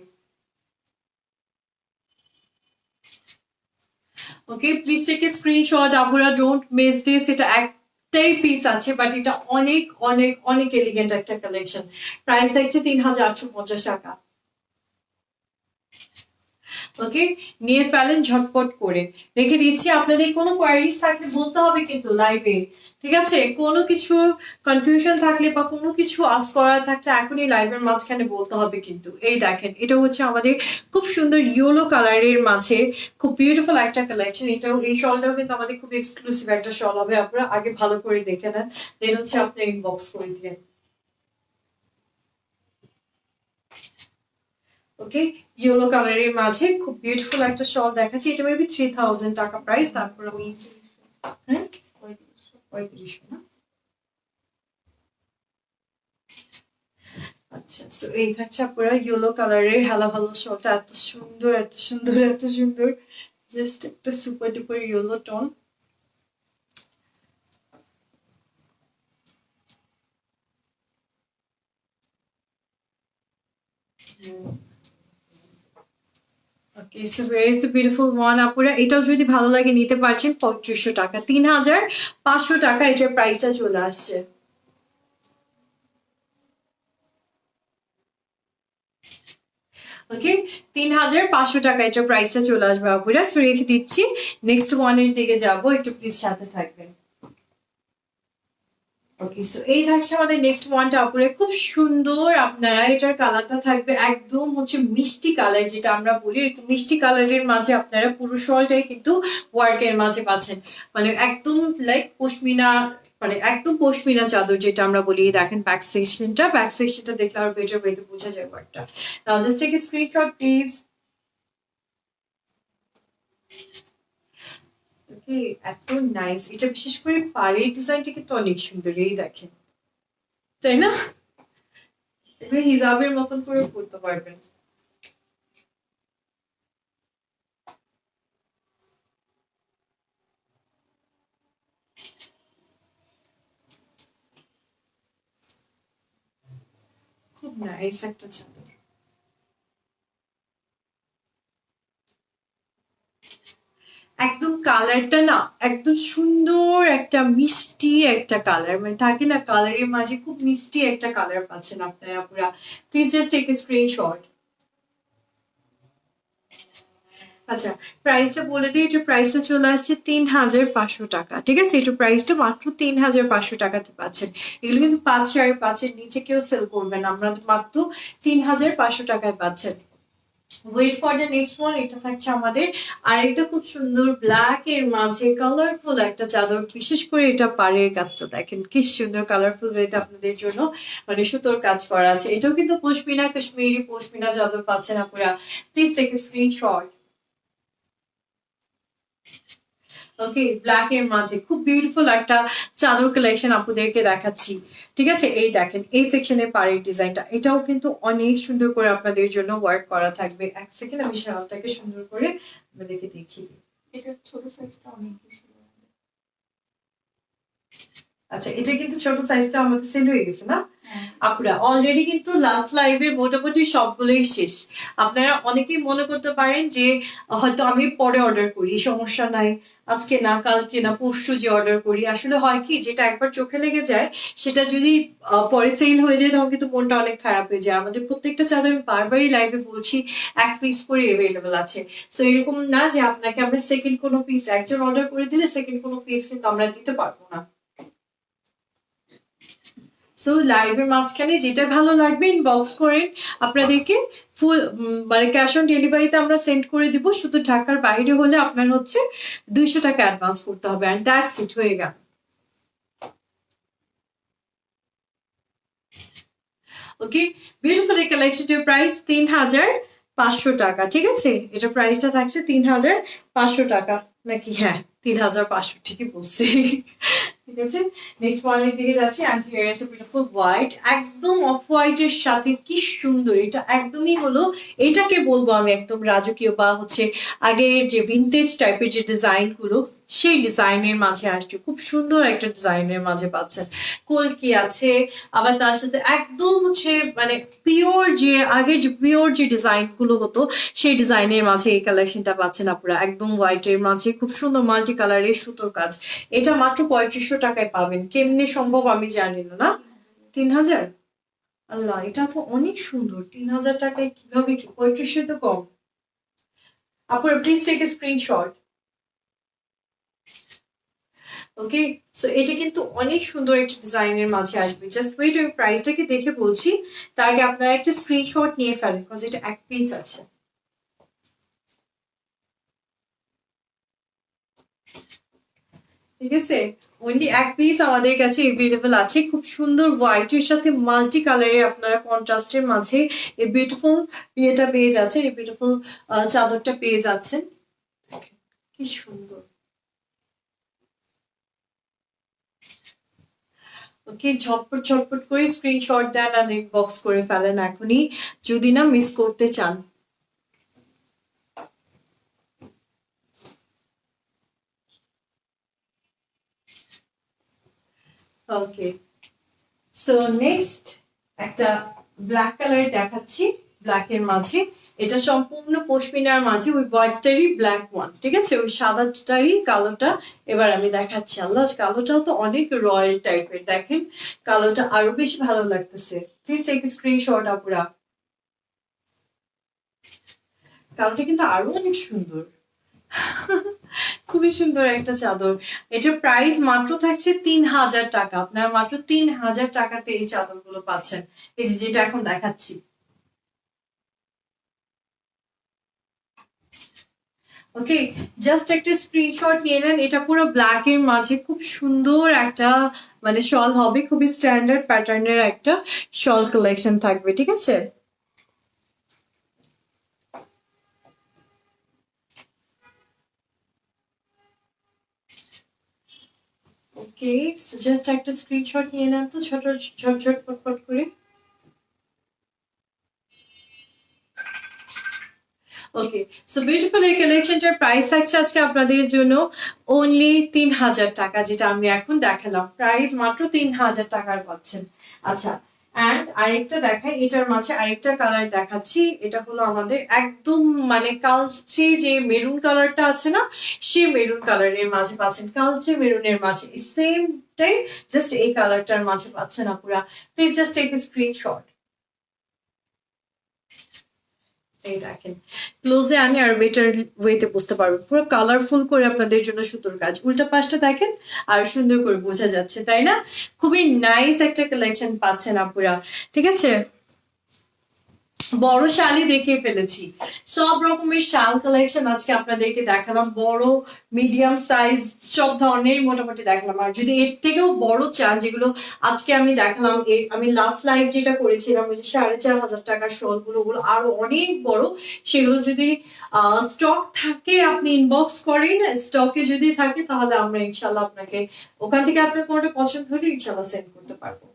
ওকে, প্লিজ টেক এ স্ক্রিনশট আপুরা, ডোন্ট মিস দিস। এটা একটাই পিস আছে, বাট এটা অনেক অনেক অনেক এলিগেন্ট একটা কালেকশন। প্রাইস থাকছে 3850 টাকা। ওকে, নিয়ে ফেলেন ঝটপট করে, রেখে দিচ্ছি। আপনাদের কোনো কোয়ারিজ থাকলে বলতে হবে কিন্তু লাইভে, ঠিক আছে? কোনো কিছু কনফিউশন থাকলে বা কোনো কিছু আস্ক করার থাকলে এখনই লাইভের মাঝখানে বলতে হবে কিন্তু। এই দেখেন, এটা হচ্ছে আমাদের খুব সুন্দর ইয়েলো কালারের মাঝে খুব বিউটিফুল একটা কালেকশন। এটাও, এই শলটাও কিন্তু আমাদের খুব এক্সক্লুসিভ একটা শল হবে। আপনারা আগে ভালো করে দেখে নেন, দেন হচ্ছে আপনি ইনবক্স করে দিলেন। ওকে, ইয়েলো কালারের মাঝে খুব বিউটিফুল একটা শল দেখাচ্ছি। এটা মেবি 3000 টাকা প্রাইস। তারপর আমি, হ্যাঁ, 3500 না? আচ্ছা, সো এই থাকছে পুরো ইয়েলো কালারের হেলা ভালো শলটা। এত সুন্দর, এত সুন্দর, এত সুন্দর, জাস্ট একটা super duper yellow tone. Okay, so where is the beautiful one আপুরা? এটাও যদি ভালো লাগে নিতে পারছেন 3500 টাকা, 3500 টাকা এটার প্রাইসটা চলে আসছে। ওকে, 3500 টাকা এটার প্রাইসটা চলে আসবে আপুরা। সো রেখে দিচ্ছি, নেক্সট ওয়ানের দিকে যাবো, একটু প্লিজ সাথে থাকবেন। ওকে, সো এই থাকছে আমাদের নেক্সট ওয়ানটা আপুরে, খুব সুন্দর। আপনারা এটার কালারটা থাকবে একদম হচ্ছে মিষ্টি কালার, যেটা আমরা বলি একটু মিষ্টি কালারের মাঝে আপনারা পুরো শলটাই কিন্তু ওয়ার্কের মাঝে পাচ্ছেন, মানে একদম লাইক পশমিনা, মানে একদম পশমিনা চাদর যেটা আমরা বলি। দেখেন ব্যাক সেকশনটা, ব্যাক সেকশনটা দেখলে আর বেটার ওয়েতে বোঝা যায় ওয়ার্কটা। Now just take a screenshot please. Okay, এত নাইস এটা, বিশেষ করে পাড়ের ডিজাইনটা কিন্তু অনেক সুন্দর। এই দেখেন, তাই না? এবার হিজাবের মতন করে পড়তে পারবেন। খুব নাইস একটা চাদর। একদম কালারটা না একদম সুন্দর, একটা মিষ্টি একটা কালার, মানে থাকে না কালারের মাঝে খুব মিষ্টি একটা কালার পাচ্ছেন আপনারা পুরা। Please just take a screenshot. আচ্ছা, প্রাইসটা বলে দিই, এটা প্রাইসটা চলে আসছে 3500 টাকা, ঠিক আছে? এটা প্রাইসটা মাত্র 3500 টাকাতে পাচ্ছেন। এগুলো কিন্তু 5 5.5 নিচে কেউ সেল করবেন, আমরা মাত্র 3500 টাকায় পাচ্ছেন। Wait for the next one. এটা থাকছে আমাদের আরেকটা খুব সুন্দর ব্ল্যাক এর মাঝে কালারফুল একটা চাদর। বিশেষ করে এটা পাড়ের কাজটা দেখেন কি সুন্দর কালারফুল ওয়েতে আপনাদের জন্য মানে সুতোর কাজ করা আছে। এটাও কিন্তু পশমিনা, কাশ্মীরি পশমিনা চাদর পাচ্ছেন আপনারা। Please take a screenshot. Okay, black এর মাঝে খুব বিউটিফুল একটা চাদর কালেকশন আপনাদেরকে দেখাচ্ছি, ঠিক আছে? এই দেখেন এই সেকশনের পাড়ের ডিজাইনটা, এটাও কিন্তু অনেক সুন্দর করে আপনাদের জন্য ওয়ার্ক করা থাকবে। এক সেকেন্ড আমি শালটাকে সুন্দর করে আপনাদেরকে দেখিয়ে দিই। এটা ছোট সাইজটা অনেক বেশি। আচ্ছা, এটা কিন্তু ছোট সাইজটা আমাদের সেল হয়ে গেছে না আপুরা? অলরেডি কিন্তু লাস্ট লাইভে মোটামুটি সবগুলোই শেষ। আপনারা অনেকেই মনে করতে পারেন যে হয়তো আমি পরে অর্ডার করি, সমস্যা নাই, আজকে না কালকে না পরশু যে অর্ডার করি। আসলে হয় কি, যেটা একবার চোখে লেগে যায় সেটা যদি পরে সেল হয়ে যায় তখন কিন্তু মনটা অনেক খারাপ হয়ে যায়। আমাদের প্রত্যেকটা চাদর আমি বারবারই লাইভে বলছি এক পিস করে অ্যাভেলেবল আছে। সো এরকম না যে আপনাকে আমরা সেকেন্ড কোনো পিস, একজন অর্ডার করে দিলে সেকেন্ড কোনো পিস কিন্তু আমরা দিতে পারবো না। সো লাইভের মাঝখানে যেটা ভালো লাগবে ইনবক্স করেন, আপনাদেরকে ফুল মানে ক্যাশ অন ডেলিভারিতে আমরা সেন্ড করে দিব। শুধু ঢাকার বাইরে হলে আপনার হচ্ছে 200 টাকা অ্যাডভান্স করতে হবে, অ্যান্ড দ্যাটস ইট, হয়ে গেল। ওকে, বিউটিফুল এই কালেকশনটির প্রাইস 3500 টাকা, ঠিক আছে? এটা প্রাইসটা থাকছে 3500 টাকা, নাকি? হ্যাঁ, 3500, ঠিকই বলছি। ঠিক আছে, নেক্সট ওয়ানের দিকে যাচ্ছি। And here is a beautiful white, একদম অফ হোয়াইটের সাথে কি সুন্দর এটা, একদমই হলো এটাকে বলবো আমি একদম রাজকীয় বা হচ্ছে আগের যে ভিন্টেজ টাইপের যে ডিজাইন গুলো সেই ডিজাইনের মাঝে আসছে, খুব সুন্দর একটা ডিজাইনের মাঝে পাচ্ছেন। কলকি আছে, আবার তার সাথে একদম হচ্ছে মানে পিওর যে আগের যে পিওর যে ডিজাইন গুলো হতো সেই ডিজাইনের মাঝে এই কালেকশনটা পাচ্ছেন আপনারা, একদম হোয়াইটের মাঝে খুব সুন্দর মাল্টি কালারের সুতোর কাজ। এটা মাত্র 3500 টাকায় পাবেন। কেমনে সম্ভব আমি জানি না। না 3000, আল্লাহ এটা তো অনেক সুন্দর। 3000 টাকায় কিভাবে, কি 3500 তো কম। আপনারা please take a screenshot. Okay, so এটা কিন্তু অনেক সুন্দর একটা ডিজাইনের মাঝে আসবে। জাস্ট ওয়েট, আমি প্রাইসটাকে দেখে বলছি, তার আগে আপনারা একটা স্ক্রিনশট নিয়ে ফেলেন, বিকজ এটা এক পিস আছে। ঠিক আছে, ওনলি এক পিস আমাদের কাছে এভেলেবল আছে। খুব সুন্দর হোয়াইটের সাথে মাল্টি কালারের আপনারা কন্ট্রাস্টের মাঝে এই বিউটিফুল ইয়েটা পেয়ে যাচ্ছেন, এই বিউটিফুল চাদরটা পেয়ে যাচ্ছেন। কি সুন্দর। ওকে, ঝটপট ঝটপট করে স্ক্রিনশট দেন আর ইনবক্স করে ফেলেন এখনই, যদি না মিস করতে চান। ওকে, সো নেক্সট একটা ব্ল্যাক কালার দেখাচ্ছি, ব্ল্যাকের মাঝে। এটা সম্পূর্ণ পশমিনার মাঝে ওই হোয়াইটটারই ব্ল্যাক ওয়ান, ঠিক আছে, ওই সাদাটারই কালোটা এবার আমি দেখাচ্ছি। আল্লাহ, কালোটাও তো অনেক রয়্যাল টাইপের, দেখেন কালোটা আরো বেশি ভালো লাগতেছে। প্লিজ টেক স্ক্রিনশট আপুরা। কালোটা কিন্তু আরো অনেক সুন্দর। খুবই সুন্দর একটা চাদর। এটার প্রাইস মাত্র থাকছে 3000 টাকা। আপনারা মাত্র 3000 টাকাতে এই চাদরগুলো পাচ্ছেন, এই যে যেটা এখন দেখাচ্ছি। ওকে, জাস্ট একটা স্ক্রিনশট নিয়ে নেন। এটা পুরো ব্ল্যাক এর মাঝে খুব সুন্দর একটা মানে শল হবে, খুবই স্ট্যান্ডার্ড প্যাটার্নের একটা শল কালেকশন থাকবে, ঠিক আছে। ওকে, জাস্ট একটা স্ক্রিনশট নিয়ে নেন তো ছোট ঝট ঝট ফটফট করে। ওকে, সো বিউটিফুল এই কালেকশনটার প্রাইস থাকছে আজকে আপনাদের জন্য অনলি 3000 টাকা, যেটা আমি এখন দেখালাম। প্রাইস মাত্র 3000 টাকার পাচ্ছেন। আচ্ছা, অ্যান্ড আরেকটা দেখাই, এটার মাঝে আরেকটা কালার দেখাচ্ছি। এটা হলো আমাদের একদম মানে কালচে যে মেরুন কালারটা আছে না, সেই মেরুন কালারের মাঝে পাচ্ছেন, কালচে মেরুনের মাঝে সেমটাই, জাস্ট এই কালারটার মাঝে পাচ্ছেন আপুরা। Please just take a screenshot. এই দেখেন, ক্লোজে আনি আর বেটার ওয়েতে বুঝতে পারবেন। পুরো কালারফুল করে আপনাদের জন্য সুতোর কাজ, উল্টা পাশটা দেখেন আর সুন্দর করে বোঝা যাচ্ছে, তাই না? খুবই নাইস একটা কালেকশন পাচ্ছেন আপুরা, ঠিক আছে। বড় শালই দেখিয়ে ফেলেছি, সব রকমের শাল কালেকশন আজকে আপনাদেরকে দেখালাম। বড়, মিডিয়াম সাইজ সব ধরনের মোটামুটি দেখালাম। আর যদি এর থেকেও বড় চান, যেগুলো আজকে আমি দেখালাম, আমি লাস্ট লাইভ যেটা করেছিলাম ওই যে 4500 টাকার শল গুলো, ওগুলো আরো অনেক বড়, সেগুলো যদি স্টক থাকে আপনি ইনবক্স করেন। স্টকে যদি থাকে তাহলে আমরা ইনশাল্লাহ আপনাকে ওখান থেকে আপনার কোনটা পছন্দ হলে ইনশাল্লাহ সেন্ড করতে পারবো।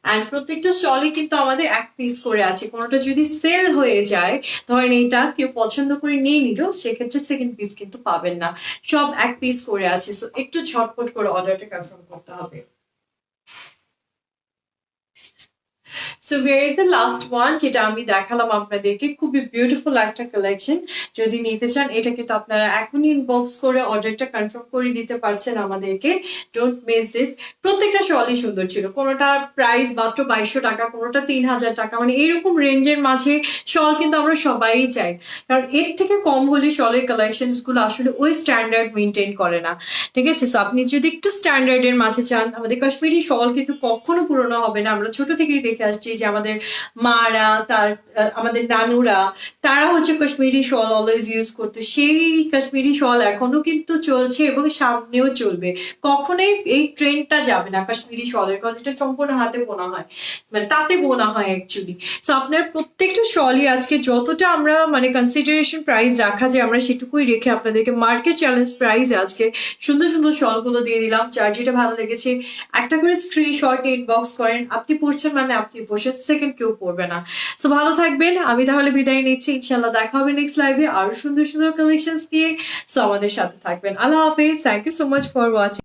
অ্যান্ড প্রত্যেকটা স্টলই কিন্তু আমাদের এক পিস করে আছে। কোনোটা যদি সেল হয়ে যায়, ধরেন এটা কেউ পছন্দ করে নিয়ে নিল, সেক্ষেত্রে সেকেন্ড পিস কিন্তু পাবেন না, সব এক পিস করে আছে। সো একটু ঝটপট করে অর্ডারটা কনফার্ম করতে হবে। So here is the last one, যেটা আমি দেখালাম আপনাদেরকে, খুবই বিউটিফুল একটা কালেকশন। যদি নিতে চান এটা কিন্তু আপনারা এখনই ইনবক্স করে অর্ডারটা কনফার্ম করে দিতে পারছেন আমাদেরকে। Don't miss this. প্রত্যেকটা শলই সুন্দর ছিল, কোনোটা প্রাইস মাত্র 2200 টাকা, কোনোটা 3000 টাকা, মানে এরকম রেঞ্জের মাঝে শল কিন্তু আমরা সবাই চাই, কারণ এর থেকে কম হলে শলের কালেকশনস গুলো আসলে ওই স্ট্যান্ডার্ড মেনটেন করে না, ঠিক আছে। সো আপনি যদি একটু স্ট্যান্ডার্ডের মাঝে চান, আমাদের কাশ্মীরি শল কিন্তু কখনো পুরোনো হবে না। আমরা ছোট থেকেই দেখে আসছি যে আমাদের মারা, আমাদের নানুরা, তারা হচ্ছে কাশ্মীরি শল অলওয়েজ ইউজ করতো। সেই কাশ্মীরি শল এখনো কিন্তু চলছে এবং সামনেও চলবে। কখনোই এই ট্রেন্ডটা যাবে না কাশ্মীরি শলের, কজ এটা সম্পূর্ণ হাতে বোনা হয়, মানে তাতে বোনা হয় অ্যাকচুয়ালি। সো আপনার প্রত্যেকটা শলই আজকে যতটা আমরা মানে কনসিডারেশন প্রাইস রাখা যায়, আমরা সেটুকুই রেখে আপনাদেরকে মার্কেট চ্যালেঞ্জ প্রাইসে আজকে সুন্দর সুন্দর শলগুলো দিয়ে দিলাম। যার যেটা ভালো লেগেছে একটা করে স্ক্রিনশট ইনবক্স করেন। আপনি পড়ছেন মানে আপনি পড়ছেন। অবশ্যই সেকেন্ড কেউ পরবে না। সো ভালো থাকবেন, আমি তাহলে বিদায় নিচ্ছি। ইনশাল্লাহ দেখা হবে নেক্সট লাইভে আরো সুন্দর সুন্দর কালেকশনস নিয়ে। সো আমাদের সাথে থাকবেন। আল্লাহ হাফেজ। Thank you so much for watching.